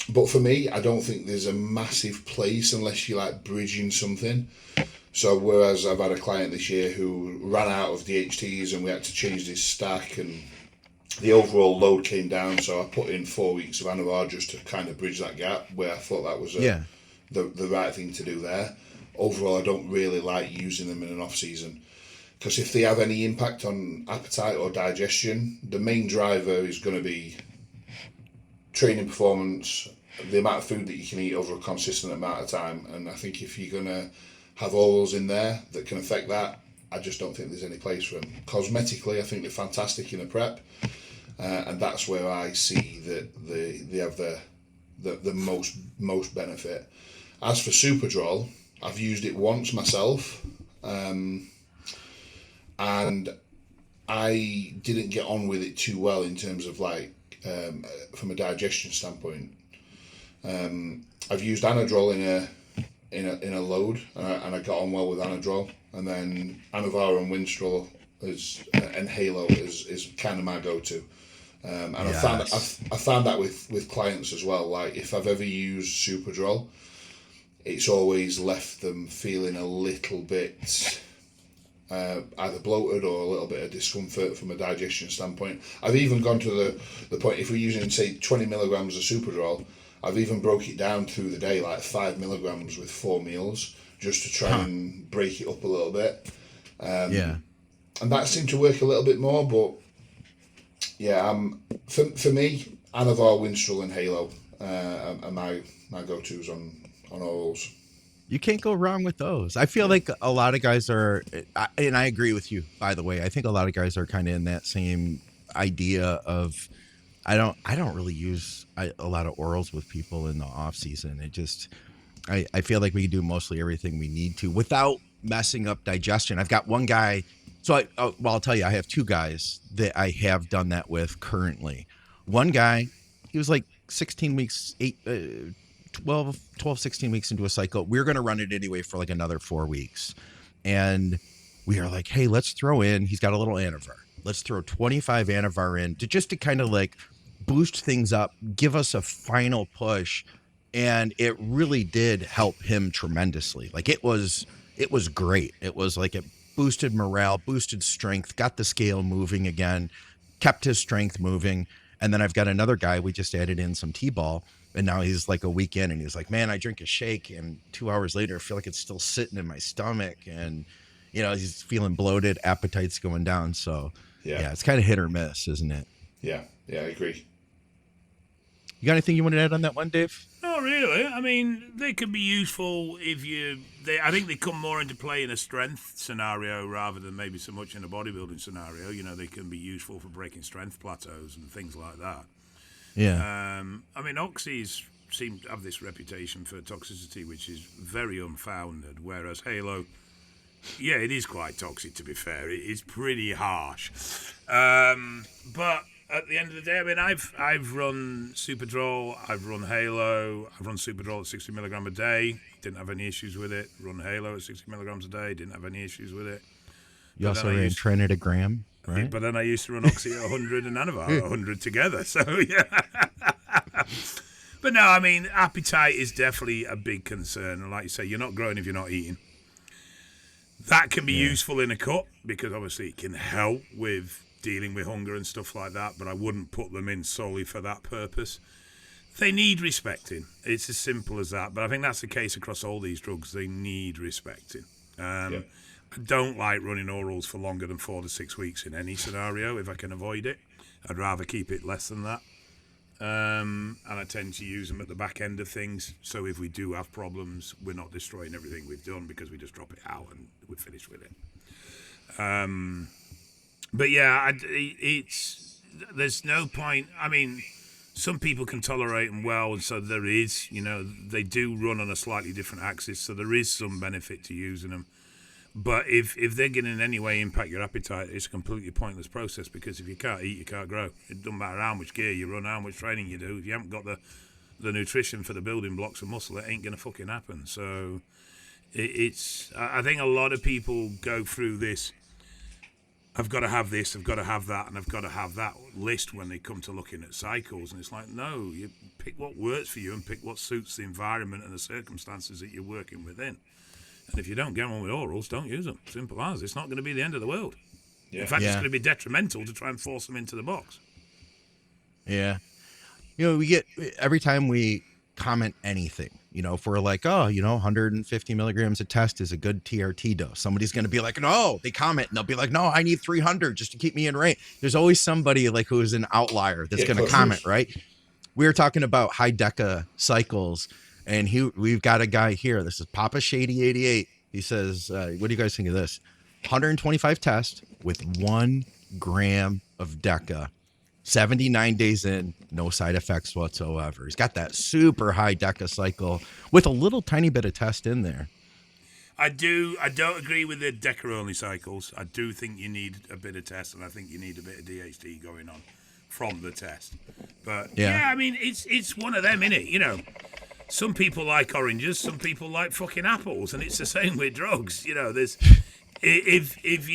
But for me, I don't think there's a massive place unless you're like bridging something. So whereas I've had a client this year who ran out of DHTs and we had to change his stack and the overall load came down, so I put in 4 weeks of Anavar just to kind of bridge that gap where I thought that was the right thing to do there. Overall, I don't really like using them in an off-season because if they have any impact on appetite or digestion, the main driver is going to be training performance, the amount of food that you can eat over a consistent amount of time. And I think if you're going to have orals in there that can affect that, I just don't think there's any place for them. Cosmetically, I think they're fantastic in a prep. And that's where I see that they have the most benefit. As for Superdrol, I've used it once myself, and I didn't get on with it too well in terms of like from a digestion standpoint. I've used Anadrol in a load, and I got on well with Anadrol, and then Anavar and Winstrol and Halo is kind of my go-to. And yes. I found that with clients as well. Like if I've ever used Superdrol, it's always left them feeling a little bit either bloated or a little bit of discomfort from a digestion standpoint. I've even gone to the point, if we're using, say, 20 milligrams of Superdrol, I've even broke it down through the day, like 5 milligrams with 4 meals, just to try and break it up a little bit. And that seemed to work a little bit more, but yeah, for me, Anavar, Winstrol and Halo are my go-tos on orals. You can't go wrong with those. I feel like a lot of guys are, and I agree with you, by the way. I think a lot of guys are kind of in that same idea of, I don't really use a lot of orals with people in the off season. It just, I feel like we can do mostly everything we need to without messing up digestion. I've got one guy, so I'll tell you, I have 2 guys that I have done that with currently. One guy, he was like 16 weeks, 12, 16 weeks into a cycle. We're going to run it anyway for like another 4 weeks. And we are like, hey, let's throw in, he's got a little Anavar. Let's throw 25 Anavar in to kind of like boost things up, give us a final push. And it really did help him tremendously. Like it was great. It was like it boosted morale, boosted strength, got the scale moving again, kept his strength moving. And then I've got another guy, we just added in some T-ball. And now he's like a week in and he's like, man, I drink a shake and 2 hours later, I feel like it's still sitting in my stomach. And, you know, he's feeling bloated, appetite's going down. So, yeah it's kind of hit or miss, isn't it? Yeah, I agree. You got anything you want to add on that one, Dave? Not really. I mean, they can be useful I think they come more into play in a strength scenario rather than maybe so much in a bodybuilding scenario. You know, they can be useful for breaking strength plateaus and things like that. Yeah. I mean, oxys seem to have this reputation for toxicity, which is very unfounded, whereas Halo, yeah, it is quite toxic, to be fair. It is pretty harsh. But at the end of the day, I mean, I've run Superdrol, I've run Halo, I've run Superdrol at 60 milligram a day, didn't have any issues with it. Run Halo at 60 milligrams a day, didn't have any issues with it. You also ran Tren at a gram? Right. But then I used to run Oxy at 100 and Anavar at 100 together. So, yeah. But no, I mean, appetite is definitely a big concern. And like you say, you're not growing if you're not eating. That can be useful in a cut because obviously it can help with dealing with hunger and stuff like that, but I wouldn't put them in solely for that purpose. They need respecting. It's as simple as that. But I think that's the case across all these drugs. They need respecting. I don't like running orals for longer than 4 to 6 weeks in any scenario if I can avoid it. I'd rather keep it less than that. And I tend to use them at the back end of things. So if we do have problems, we're not destroying everything we've done because we just drop it out and we're finished with it. But yeah, there's no point. I mean, some people can tolerate them well, and so there is, they do run on a slightly different axis, so there is some benefit to using them. But if they're going to in any way impact your appetite, it's a completely pointless process because if you can't eat, you can't grow. It doesn't matter how much gear you run, how much training you do. If you haven't got the nutrition for the building blocks of muscle, it ain't going to fucking happen. So I think a lot of people go through this, I've got to have this, I've got to have that, and I've got to have that list when they come to looking at cycles. And it's like, no, you pick what works for you and pick what suits the environment and the circumstances that you're working within. And if you don't get on with orals, don't use them. Simple as. It's not going to be the end of the world. Yeah. In fact, it's going to be detrimental to try and force them into the box. Yeah. We get, every time we comment anything, if we're like, 150 milligrams of test is a good TRT dose. Somebody's going to be like, no, they comment and they'll be like, no, I need 300 just to keep me in range. There's always somebody like who is an outlier that's going to comment, right? We were talking about high Deca cycles. And we've got a guy here. This is Papa Shady 88. He says, what do you guys think of this? 125 tests with 1 gram of Deca, 79 days in, no side effects whatsoever. He's got that super high Deca cycle with a little tiny bit of test in there. I don't agree with the Deca only cycles. I do think you need a bit of test, and I think you need a bit of DHT going on from the test. But yeah I mean, it's one of them, innit? Some people like oranges, some people like fucking apples, and it's the same with drugs. There's if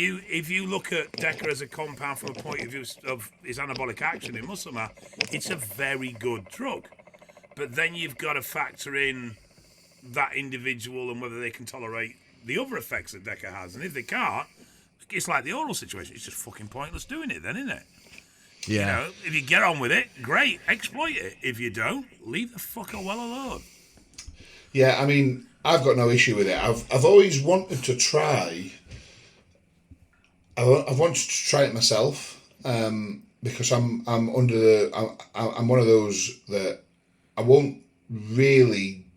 you look at Deca as a compound from a point of view of its anabolic action in muscle mass, it's a very good drug. But then you've got to factor in that individual and whether they can tolerate the other effects that Deca has. And if they can't, it's like the oral situation. It's just fucking pointless doing it then, isn't it? Yeah. If you get on with it, great, exploit it. If you don't, leave the fucker well alone. Yeah, I mean, I've got no issue with it. I've always wanted to try. I've wanted to try it myself because I'm one of those that I won't really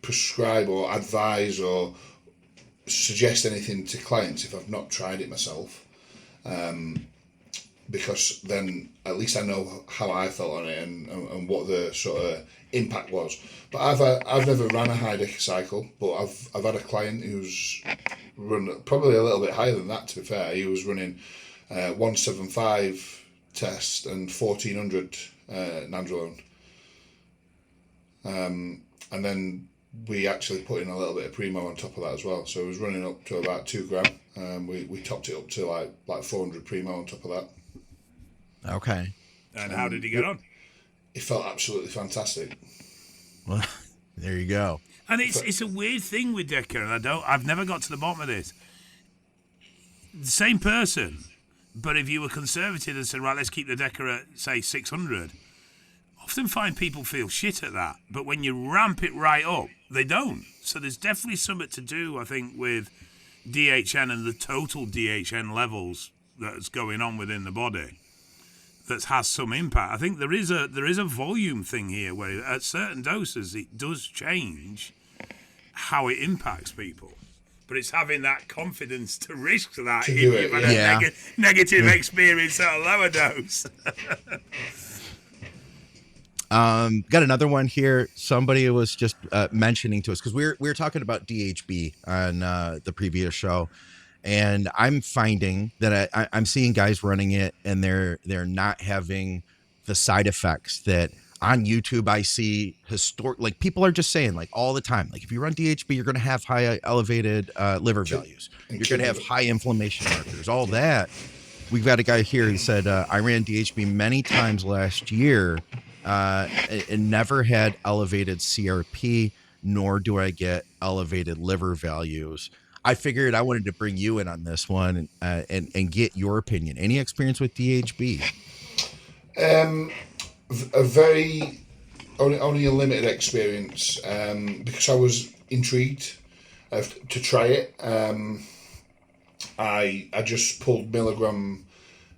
prescribe or advise or suggest anything to clients if I've not tried it myself. Because then at least I know how I felt on it and what the sort of impact was. But I've never ran a high Deca cycle, but I've had a client who's run probably a little bit higher than that. To be fair, he was running 175 test and 1400 nandrolone, and then we actually put in a little bit of primo on top of that as well. So it was running up to about 2 gram. We topped it up to like 400 primo on top of that. Okay. And how did he get on? It felt absolutely fantastic. Well, there you go. And it's a weird thing with Deca, and I've never got to the bottom of this. The same person, but if you were conservative and said, right, let's keep the Deca at, say, 600, often find people feel shit at that. But when you ramp it right up, they don't. So there's definitely something to do, I think, with DHN and the total DHN levels that's going on within the body that has some impact. I think there is a volume thing here where at certain doses it does change how it impacts people. But it's having that confidence to risk that if you've had a negative experience at a lower dose. Got another one here. Somebody was just mentioning to us because we were talking about DHB on the previous show, and I'm finding that I'm seeing guys running it and they're not having the side effects that on YouTube I see like people are just saying like all the time, like if you run DHB, you're going to have high elevated liver values. You're going to have high inflammation markers, all that. we've got a guy here. He said, I ran DHB many times last year and never had elevated CRP, nor do I get elevated liver values. I figured I wanted to bring you in on this one and get your opinion. Any experience with DHB? A very only a limited experience because I was intrigued to try it. I just pulled milligram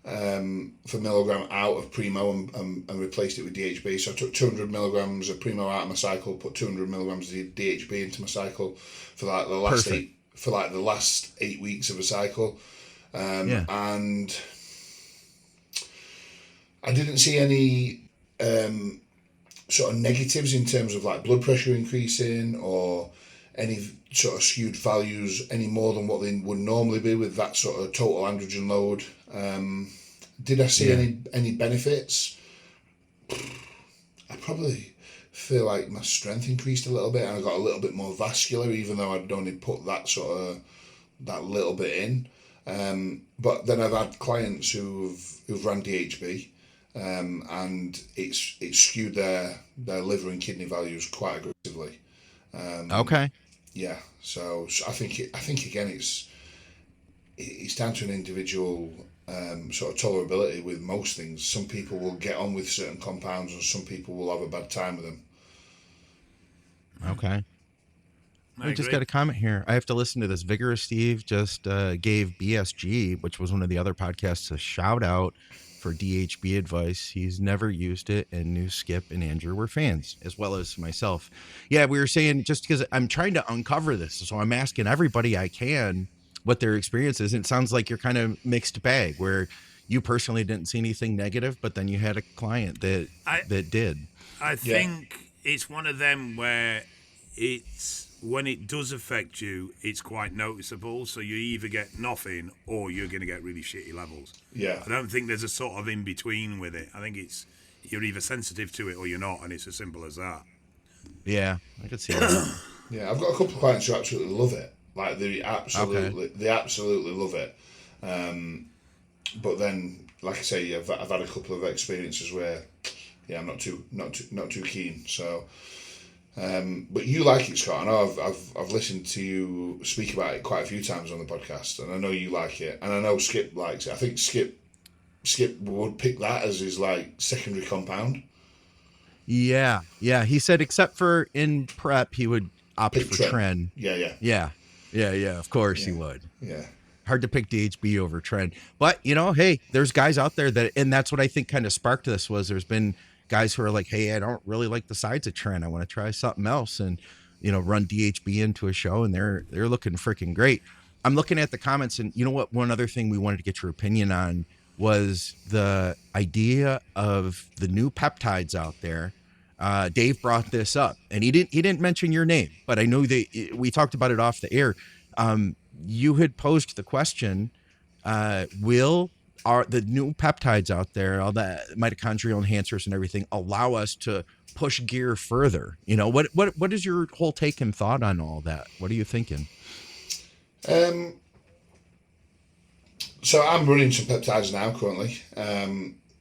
for milligram out of Primo and replaced it with DHB. So I took 200 milligrams of Primo out of my cycle, put 200 milligrams of DHB into my cycle for like the last 8 weeks of a cycle, and I didn't see any sort of negatives in terms of like blood pressure increasing or any sort of skewed values any more than what they would normally be with that sort of total androgen load. Did I see any benefits? I probably feel like my strength increased a little bit and I got a little bit more vascular, even though I'd only put that little bit in. But then I've had clients who've ran DHB, and it's skewed their liver and kidney values quite aggressively. Okay. Yeah. So I think again it's down to an individual sort of tolerability with most things. Some people will get on with certain compounds, and some people will have a bad time with them. Okay. I just got a comment here. I have to listen to this. Vigorous Steve just gave BSG, which was one of the other podcasts, a shout out for DHB advice. He's never used it, and knew Skip and Andrew were fans, as well as myself. Yeah, we were saying, just because I'm trying to uncover this, so I'm asking everybody I can what their experience is. And it sounds like you're kind of mixed bag, where you personally didn't see anything negative, but then you had a client that did. I think it's one of them where when it does affect you, it's quite noticeable. So you either get nothing or you're going to get really shitty levels. Yeah. I don't think there's a sort of in between with it. I think you're either sensitive to it or you're not, and it's as simple as that. Yeah, I could see that. Yeah, I've got a couple of clients who absolutely love it. Like they absolutely love it. But then, like I say, I've had a couple of experiences where, I'm not too keen. So. But you like it, Scott. I know I've listened to you speak about it quite a few times on the podcast, and I know you like it, and I know Skip likes it. I think Skip would pick that as his like secondary compound. Yeah. He said except for in prep, he would opt for Tren. Yeah. Of course he would. Yeah. Hard to pick DHB over Tren, but hey, there's guys out there and that's what I think kind of sparked this. Was there's been guys who are like, hey, I don't really like the sides of Tren. I want to try something else, and run DHB into a show, and they're looking freaking great. I'm looking at the comments, and you know what? One other thing we wanted to get your opinion on was the idea of the new peptides out there. Dave brought this up, and he didn't mention your name, but I know we talked about it off the air. You had posed the question, are the new peptides out there, all the mitochondrial enhancers and everything, allow us to push gear further? What is your whole take and thought on all that? What are you thinking? So I'm running some peptides now currently.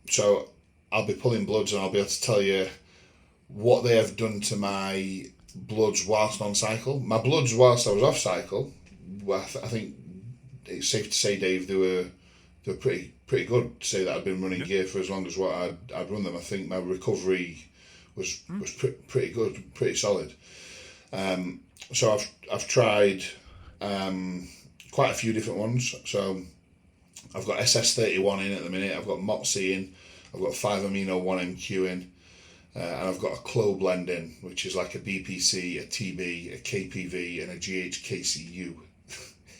So I'll be pulling bloods, and I'll be able to tell you what they have done to my bloods whilst on cycle. My bloods whilst I was off cycle, I think it's safe to say, Dave, they were pretty good. To say that I'd been running gear for as long as what I'd run them. I think my recovery was pretty good, pretty solid. So I've tried quite a few different ones. So I've got SS31 in at the minute. I've got MOTC in. I've got 5-amino 1MQ in. And I've got a Clo blend in, which is like a BPC, a TB, a KPV, and a GHKCU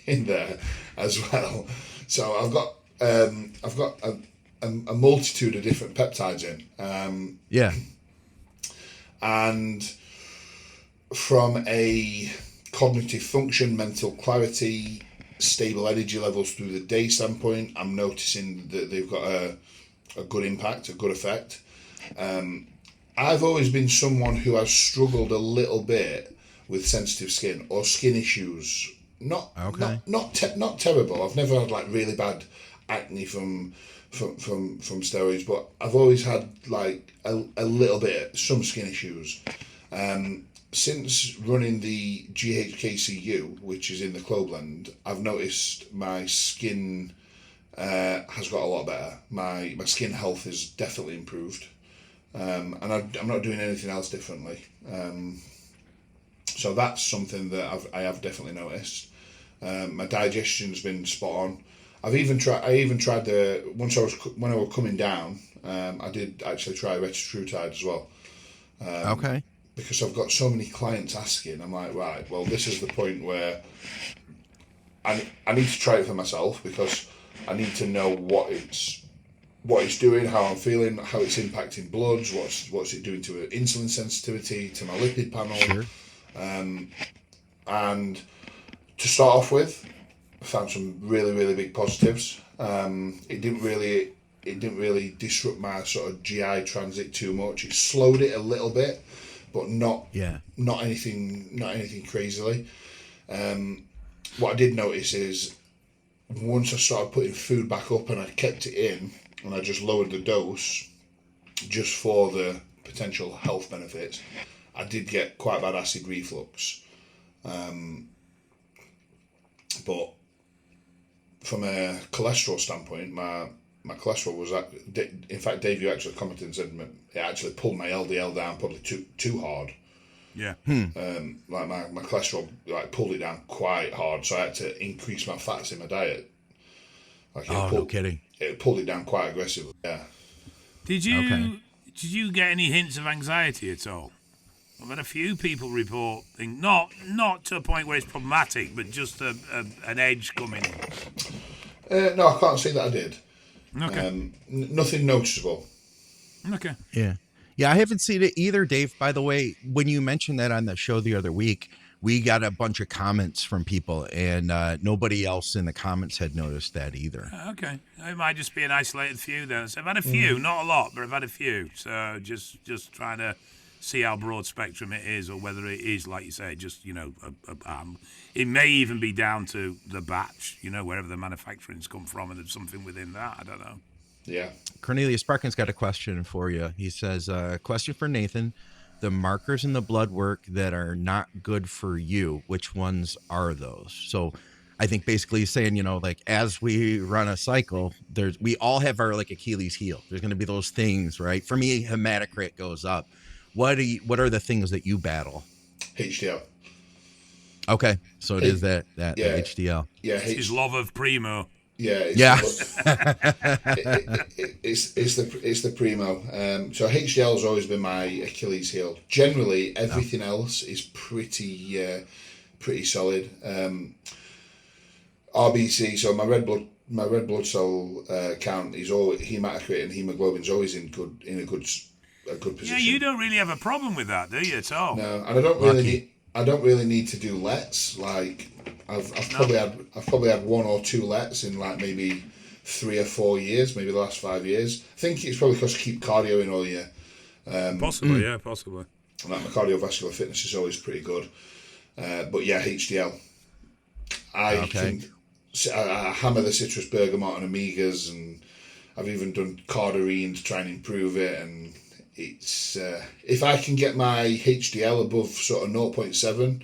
in there as well. So I've got a multitude of different peptides in. And from a cognitive function, mental clarity, stable energy levels through the day standpoint, I'm noticing that they've got a good impact, a good effect. I've always been someone who has struggled a little bit with sensitive skin or skin issues. Not terrible. I've never had like really bad acne from steroids, but I've always had like a little bit, some skin issues. Since running the GHKCU, which is in the Cloveland, I've noticed my skin has got a lot better. My skin health is definitely improved, and I'm not doing anything else differently. So that's something that I have definitely noticed. My digestion's been spot on. I even tried when I was coming down. I did actually try retatrutide as well. Okay. Because I've got so many clients asking, I'm like, right, well, this is the point where I need to try it for myself, because I need to know what it's doing, how I'm feeling, how it's impacting bloods, what's it doing to insulin sensitivity, to my lipid panel. Sure. And to start off with, I found some really, really big positives. It didn't really disrupt my sort of GI transit too much. It slowed it a little bit, but not anything crazily. What I did notice is once I started putting food back up and I kept it in and I just lowered the dose just for the potential health benefits, I did get quite bad acid reflux. But from a cholesterol standpoint, my cholesterol was, in fact, Dave, you actually commented and said it actually pulled my LDL down probably too hard. Yeah. Like my cholesterol pulled it down quite hard, so I had to increase my fats in my diet. No kidding. It pulled it down quite aggressively. Yeah. Did you get any hints of anxiety at all? I've had a few people report things, not to a point where it's problematic, but just an edge coming in. No, I can't say that I did. Okay. Nothing noticeable. Okay. Yeah. Yeah, I haven't seen it either, Dave. By the way, when you mentioned that on the show the other week, we got a bunch of comments from people, and nobody else in the comments had noticed that either. Okay. It might just be an isolated few then. So I've had a few, not a lot, but I've had a few. So just trying to see how broad spectrum it is, or whether it is, like you say, just, it may even be down to the batch, wherever the manufacturing's come from, and there's something within that. I don't know. Yeah. Cornelius Parkin's got a question for you. He says, question for Nathan. The markers in the blood work that are not good for you, which ones are those? So I think basically he's saying, as we run a cycle, we all have our Achilles heel. There's going to be those things, right? For me, hematocrit goes up. What are the things that you battle? HDL. Okay, so it is that HDL. Yeah, his love of Primo. Yeah. It's the Primo. So HDL has always been my Achilles heel. Generally, everything else is pretty solid. RBC, so my red blood cell count is always, hematocrit and hemoglobin is always in a good position. Yeah, you don't really have a problem with that, do you, at all? No, and I don't really need to do lets. Like I've probably had one or two lets in maybe 3 or 4 years, maybe the last 5 years. I think it's probably because I keep cardio in all year. Possibly, yeah, possibly. My cardiovascular fitness is always pretty good. But yeah, HDL. I hammer the citrus bergamot and omegas, and I've even done cardarine to try and improve it. And it's if I can get my HDL above sort of 0.7,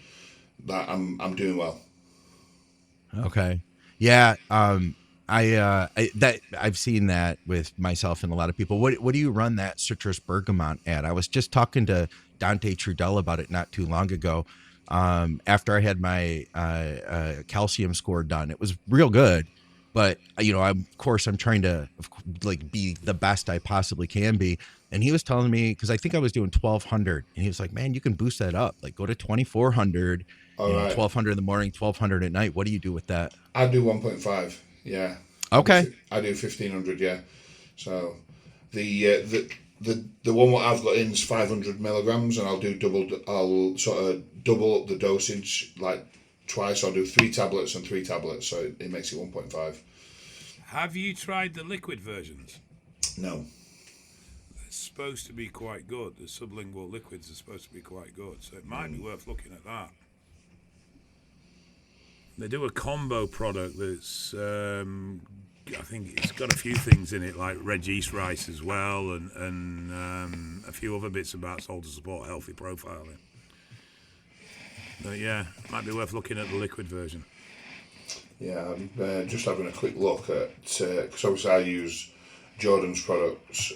that I'm doing well. Okay. Yeah. I've seen that with myself and a lot of people. What do you run that citrus bergamot at? I was just talking to Dante Trudell about it not too long ago. After I had my calcium score done, it was real good. But I'm trying to be the best I possibly can be. And he was telling me, because I think I was doing 1,200, and he was like, "Man, you can boost that up. Go to 2,400, 1,200 in the morning, 1,200 at night. What do you do with that?" I do 1.5. Yeah. Okay. I do 1,500. Yeah. So the one what I've got in is 500 milligrams, and I'll sort of double up the dosage twice. I'll do 3 tablets and 3 tablets, so it makes it 1.5. Have you tried the liquid versions? No. It's supposed to be quite good. The sublingual liquids are supposed to be quite good, so it might be worth looking at that. They do a combo product that's think it's got a few things in it, like red yeast rice as well, and a few other bits about salt to support healthy profiling. But yeah, might be worth looking at the liquid version. Yeah, I'm just having a quick look at, because obviously I use Jordan's products.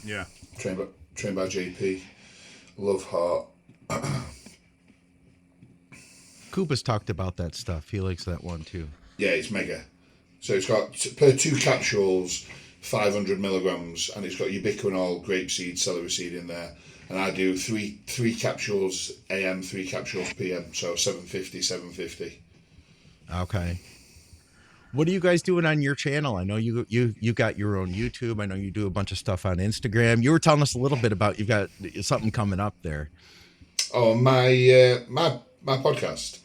Yeah. Trained by JP. Love Heart. Koopa's talked about that stuff. He likes that one too. Yeah, it's mega. So it's got, per 2 capsules, 500 milligrams, and it's got ubiquinol, grapeseed, celery seed in there. And I do three capsules AM, 3 capsules PM, so 750. Okay. What are you guys doing on your channel? I know you got your own YouTube. I know you do a bunch of stuff on Instagram. You were telling us a little bit about, you got something coming up there. Oh, my podcast.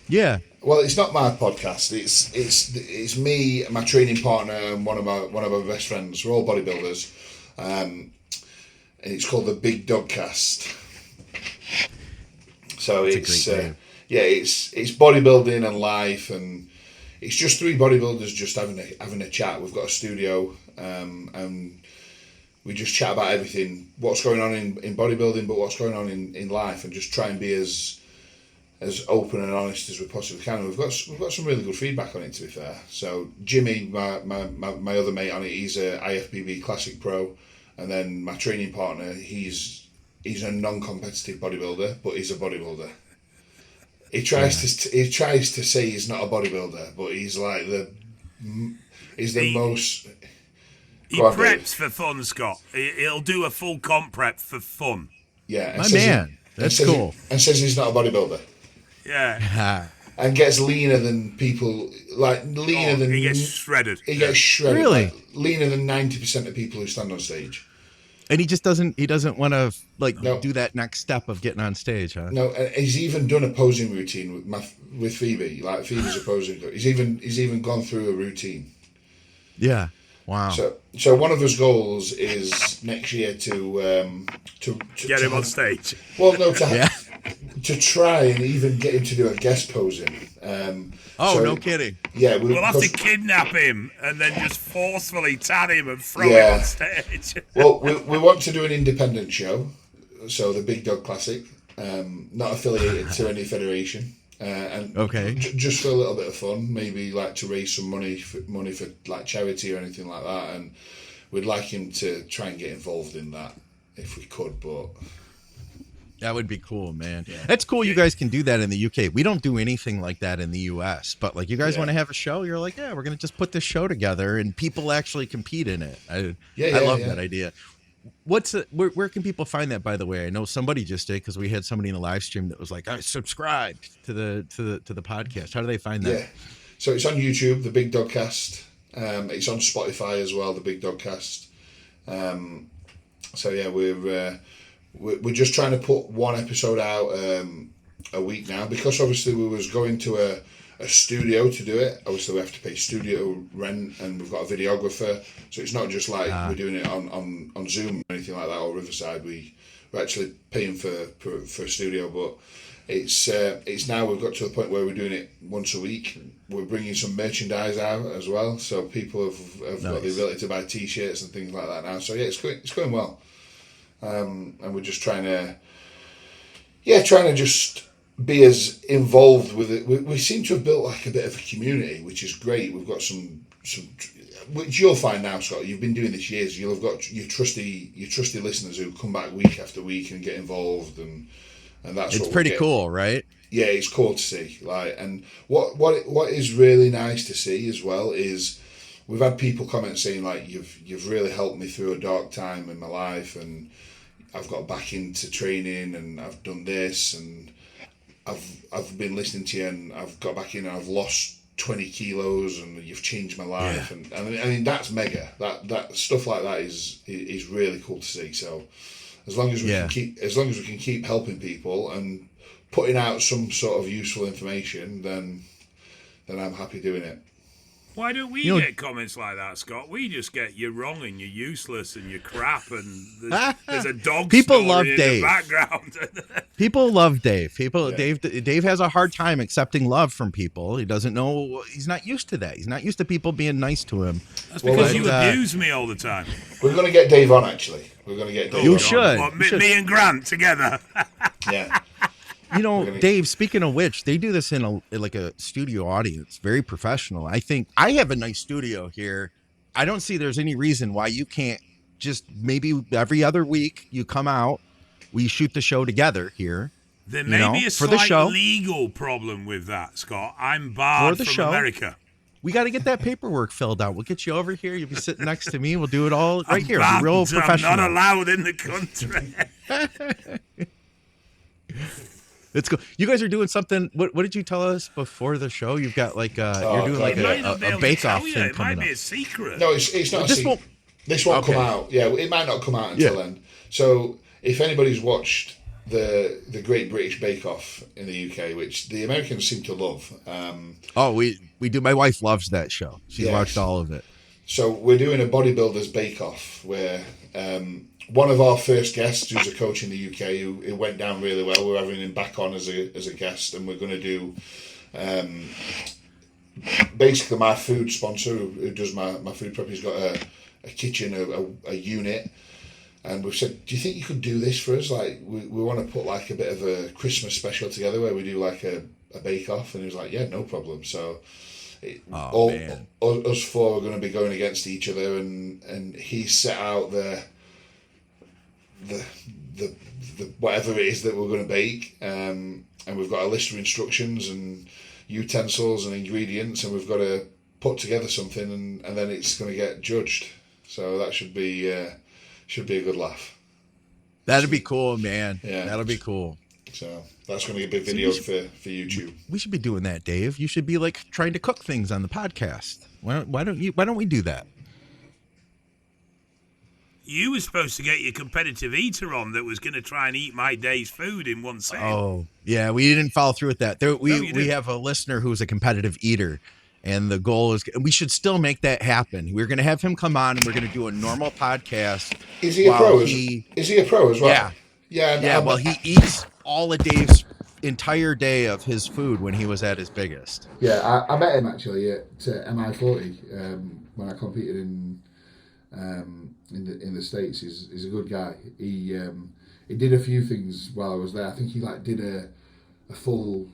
Yeah. Well, it's not my podcast. It's me, my training partner, and one of my best friends. We're all bodybuilders, and it's called the Big Dog Cast. So it's it's bodybuilding and life, and it's just 3 bodybuilders just having a chat. We've got a studio, and we just chat about everything, what's going on in bodybuilding, but what's going on in life, and just try and be as open and honest as we possibly can. And we've got some really good feedback on it, to be fair. So Jimmy, my other mate on it, he's a IFBB Classic Pro, and then my training partner, he's a non-competitive bodybuilder, but he's a bodybuilder. He tries to say he's not a bodybuilder, but he's like the most. He preps for fun, Scott. He'll do a full comp prep for fun. Yeah, my man, that's cool. And says he's not a bodybuilder. Yeah. And gets leaner than people, he gets shredded. He gets shredded. Really? Like, leaner than 90% of people who stand on stage. And he just doesn't want to do that next step of getting on stage, huh? No, he's even done a posing routine with Phoebe. Like, Phoebe's a posing coach. He's even gone through a routine. Yeah. Wow. So one of his goals is next year to get him on stage. Well, no, to try and even get him to do a guest posing. No kidding. Yeah, we'll have to kidnap him and then just forcefully tan him and throw him on stage. Well, we want to do an independent show, so the Big Dog Classic, not affiliated to any federation, and just for a little bit of fun, maybe like to raise some money for like charity or anything like that, and we'd like him to try and get involved in that if we could, but. That would be cool, man. Yeah. That's cool. You guys can do that in the UK. We don't do anything like that in the US. But like, you guys want to have a show? You're like, yeah, we're gonna just put this show together, and people actually compete in it. I love that idea. Where can people find that? By the way, I know somebody just did, because we had somebody in the live stream that was like, I subscribed to the podcast. How do they find that? Yeah, so it's on YouTube, the Big Dog Cast. It's on Spotify as well, the Big Dog Cast. So yeah, we're just trying to put one episode out a week now, because obviously we was going to a studio to do it. Obviously we have to pay studio rent, and we've got a videographer, so it's not just like we're doing it on Zoom or anything like that, or Riverside. We're actually paying for a studio, but it's now we've got to the point where we're doing it once a week. We're bringing some merchandise out as well, so people have got the ability to buy t-shirts and things like that now. So yeah, it's going well. And we're just trying to just be as involved with it. We seem to have built like a bit of a community, which is great. We've got some, which you'll find now, Scott. You've been doing this years. You'll have got your trusty listeners who come back week after week and get involved, and that's. It's pretty cool, right? Yeah, it's cool to see. Like, and what is really nice to see as well is we've had people comment saying like, you've really helped me through a dark time in my life, and I've got back into training, and I've done this, and I've been listening to you, and I've got back in, and I've lost 20 kilos, and you've changed my life. And I mean that's mega. That stuff like that is really cool to see. So as long as we can keep helping people and putting out some sort of useful information, then I'm happy doing it. Why don't we get comments like that, Scott? We just get you're wrong and you're useless and you're crap and there's a dog People story love in Dave. the background. People love Dave. Dave has a hard time accepting love from people. He doesn't know. He's not used to that. He's not used to people being nice to him. That's because you abuse me all the time. We're going to get Dave on, actually. We're going to get Dave on. You should. What, me and Grant together. Yeah. You know, Dave, speaking of which, they do this in a studio audience, very professional. I think I have a nice studio here. I don't see there's any reason why you can't just maybe every other week you come out, we shoot the show together here. There may be a slight legal problem with that, Scott. I'm barred from America. We got to get that paperwork filled out. We'll get you over here. You'll be sitting next to me. We'll do it all right here. Be real professional. I'm not allowed in the country. Let's go. You guys are doing something. What did you tell us before the show? You've got like you're doing like a bake-off thing coming up. It might be a secret. No, it's not a secret. This won't come out. Yeah, it might not come out until then. So if anybody's watched the Great British Bake Off in the UK, which the Americans seem to love. We do. My wife loves that show. She's watched all of it. So we're doing a Bodybuilders Bake Off where one of our first guests, who's a coach in the UK, who went down really well. We're having him back on as a guest, and we're going to do basically my food sponsor who does my food prep. He's got a kitchen, a unit. And we've said, do you think you could do this for us? Like, we want to put like a bit of a Christmas special together where we do like a bake-off. And he was like, yeah, no problem. So us four are going to be going against each other. And he set out the whatever it is that we're going to bake. And we've got a list of instructions and utensils and ingredients. And we've got to put together something and then it's going to get judged. So that should be a good laugh. That'd be cool, man. Yeah, that'll be cool. So that's going to get big videos for YouTube. We should be doing that, Dave. You should be like trying to cook things on the podcast. Why don't we do that? You were supposed to get your competitive eater on that was going to try and eat my day's food in one sitting. Oh, yeah, we didn't follow through with that. We have a listener who's a competitive eater. And the goal is, we should still make that happen. We're going to have him come on, and we're going to do a normal podcast. Is he a pro? Is he a pro as well? Yeah. Yeah. Well, he eats all of Dave's entire day of his food when he was at his biggest. Yeah, I met him actually at MI40 when I competed in the States. He's a good guy. He did a few things while I was there. I think he did a full.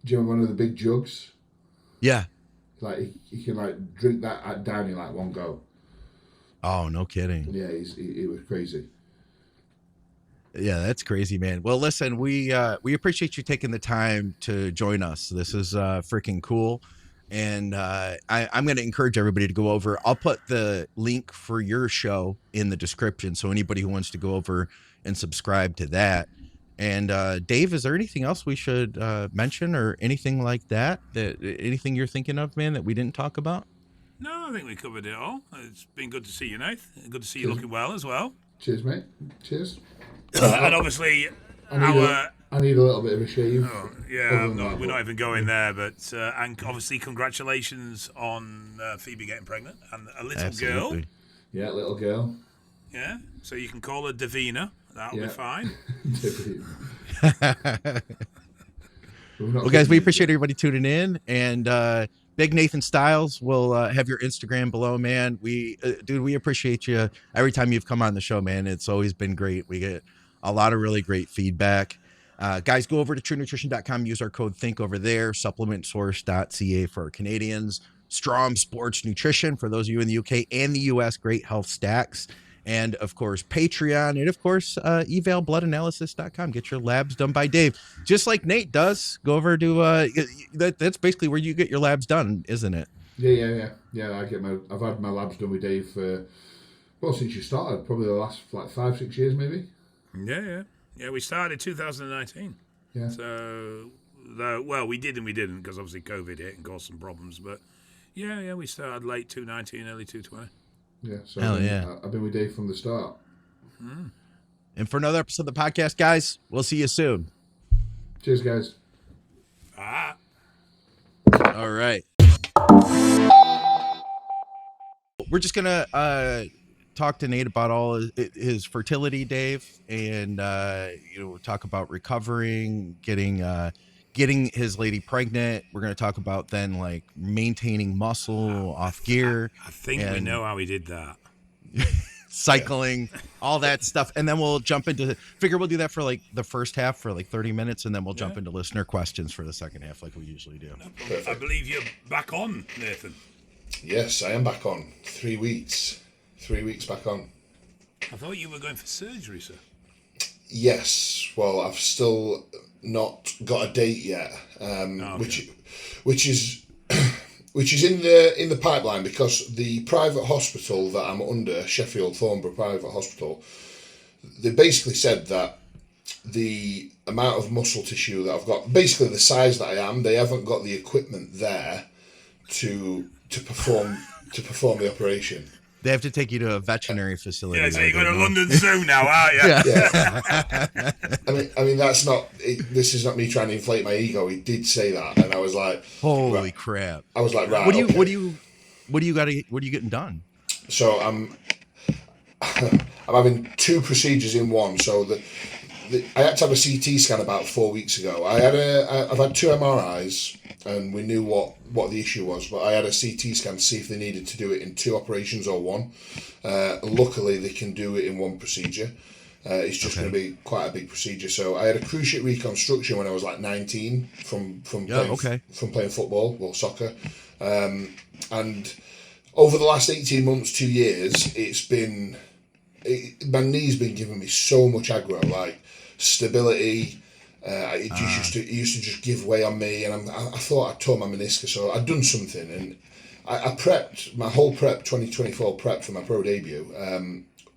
Do you remember one of the big jugs? Yeah. He can drink that down in one go. Oh, no kidding. Yeah, it was crazy. Yeah, that's crazy, man. Well, listen, we appreciate you taking the time to join us. This is freaking cool. And I'm going to encourage everybody to go over. I'll put the link for your show in the description. So anybody who wants to go over and subscribe to that. And Dave, is there anything else we should mention or anything like that? Anything you're thinking of, man, that we didn't talk about? No, I think we covered it all. It's been good to see you, Nath. Good to see you looking well as well. Cheers, mate. Cheers. And obviously, I need a little bit of a shave. Oh, yeah, we're not even going there. But and obviously, congratulations on Phoebe getting pregnant and a little girl. Yeah, little girl. Yeah, so you can call her Davina. That'll be fine. Well, guys, we appreciate everybody tuning in. And Big Nathan Styles will have your Instagram below, man. We appreciate you every time you've come on the show, man. It's always been great. We get a lot of really great feedback. Guys, go over to truenutrition.com. Use our code THINK over there. Supplementsource.ca for our Canadians. Strom Sports Nutrition for those of you in the UK and the US. Great health stacks. And, of course, Patreon. And, of course, evalbloodanalysis.com. Get your labs done by Dave. Just like Nate does. Go over to that's basically where you get your labs done, isn't it? Yeah. I've had my labs done with Dave since you started. Probably the last 5-6 years, maybe. Yeah, we started 2019. Yeah. So, we did and we didn't because obviously COVID hit and caused some problems. But, yeah, we started late 2019, early 2020. Yeah, so I've been with Dave from the start. Mm. And for another episode of the podcast, guys, we'll see you soon. Cheers, guys. All right. we're just gonna talk to Nate about all his fertility, Dave, and talk about recovering, getting his lady pregnant. We're gonna talk about then like maintaining muscle off gear. I think we know how he did that. Cycling, all that stuff, and then we'll jump into we'll do that for like the first half for like 30 minutes, and then we'll jump into listener questions for the second half like we usually do. Perfect. I believe you're back on, Nathan. Yes, I am back on. 3 weeks. 3 weeks back on. I thought you were going for surgery, sir. Yes. Well, I've still not got a date yet, which is in the pipeline, because the private hospital that I'm under, Sheffield Thornborough Private Hospital, they basically said that the amount of muscle tissue that I've got, basically the size that I am, they haven't got the equipment there to perform the operation. They have to take you to a veterinary facility. Yeah, so you're going to London Zoo now, aren't you? Yeah. I mean, that's not. This is not me trying to inflate my ego. He did say that, and I was like, "Holy crap!" I was like, "Right." What are you getting done? So I'm having 2 procedures in one. So I had to have a CT scan about 4 weeks ago. I've had 2 MRIs, and we knew what the issue was, but I had a CT scan to see if they needed to do it in 2 operations or 1. Luckily, they can do it in 1 procedure. It's just going to be quite a big procedure. So I had a cruciate reconstruction when I was like 19 from playing football or soccer, and over the last 18 months, 2 years, my knee's been giving me so much aggro, like stability. It used to just give way on me, and I thought I'd torn my meniscus, so I'd done something, and I prepped my whole 2024 prep for my pro debut.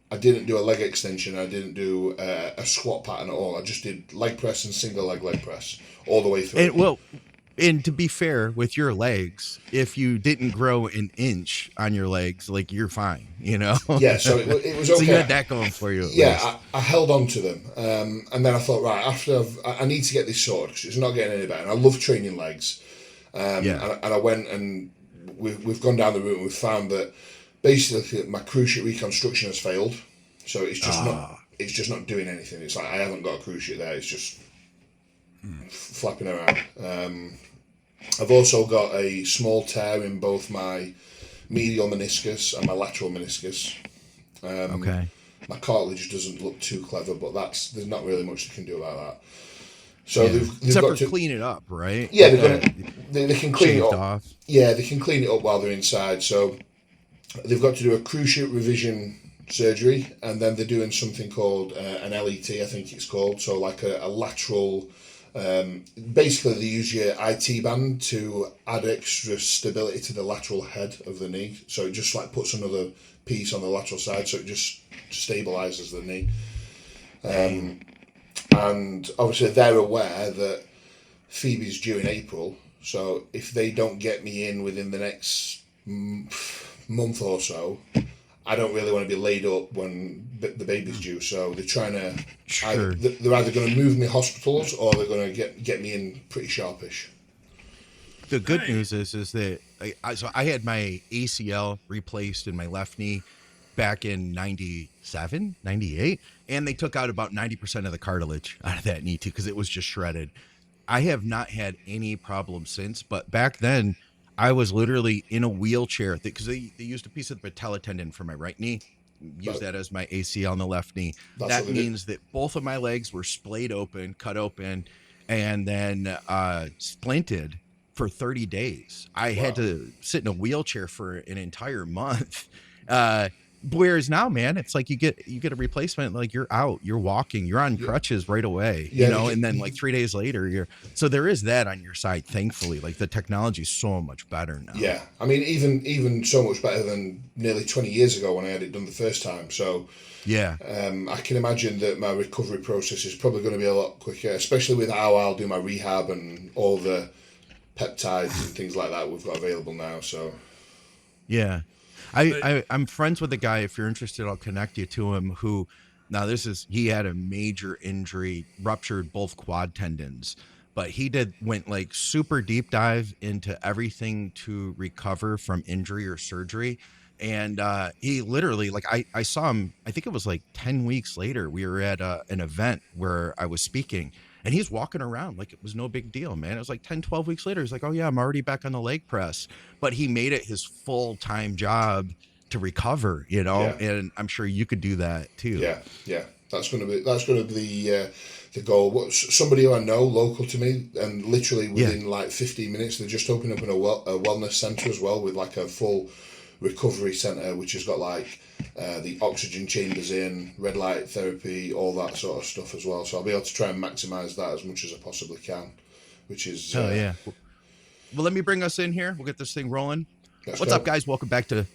I didn't do a leg extension. I didn't do a squat pattern at all. I just did leg press and single leg press all the way through. And to be fair with your legs, if you didn't grow an inch on your legs, like, you're fine, Yeah, so it was okay. So you had that going for you. I held on to them, and then I thought, right, after I need to get this sorted because it's not getting any better. And I love training legs, and I went and we've gone down the route and we've found that basically my cruciate reconstruction has failed. So it's just not doing anything. It's like I haven't got a cruciate there. It's just flapping around. I've also got a small tear in both my medial meniscus and my lateral meniscus. My cartilage doesn't look too clever, but there's not really much they can do about that. So they've got to clean it up, right? Yeah, they can clean it up. Off. Yeah, they can clean it up while they're inside. So they've got to do a cruciate revision surgery, and then they're doing something called an LET, I think it's called. So like a lateral. Basically, they use your IT band to add extra stability to the lateral head of the knee. So it just like puts another piece on the lateral side, so it just stabilizes the knee. And obviously, they're aware that Phoebe's due in April. So if they don't get me in within the next month or so, I don't really want to be laid up when the baby's due. So they're trying to. They're either going to move me hospitals or they're going to get me in pretty sharpish. The good news is that I had my ACL replaced in my left knee back in 97, 98, and they took out about 90% of the cartilage out of that knee too, because it was just shredded. I have not had any problems since, but back then I was literally in a wheelchair because they used a piece of the patella tendon for my right knee, use that as my ACL on the left knee. That means that both of my legs were splayed open, cut open, and then splinted for 30 days. I had to sit in a wheelchair for an entire month. Whereas now, man, it's like you get a replacement, like you're out, you're walking, you're on crutches right away, and then like 3 days later so there is that on your side, thankfully. Like the technology is so much better now. Yeah, I mean, even so much better than nearly 20 years ago when I had it done the first time. So I can imagine that my recovery process is probably going to be a lot quicker, especially with how I'll do my rehab and all the peptides and things like that we've got available now. So yeah. I'm friends with a guy, if you're interested, I'll connect you to him, he had a major injury, ruptured both quad tendons, but he went like super deep dive into everything to recover from injury or surgery. And he literally, like, I saw him, I think it was like 10 weeks later, we were at an event where I was speaking, and he's walking around like it was no big deal, man. It was like 10, 12 weeks later. He's like, oh yeah, I'm already back on the leg press. But he made it his full-time job to recover, you know, and I'm sure you could do that too. Yeah. That's going to be the goal. Somebody who I know local to me, and literally within like 15 minutes, they're just opening up a wellness center as well, with like a full recovery center, which has got like the oxygen chambers in, red light therapy, all that sort of stuff as well. So I'll be able to try and maximize that as much as I possibly can, which is well, let me bring us in here. We'll get this thing rolling. What's up, guys? Welcome back to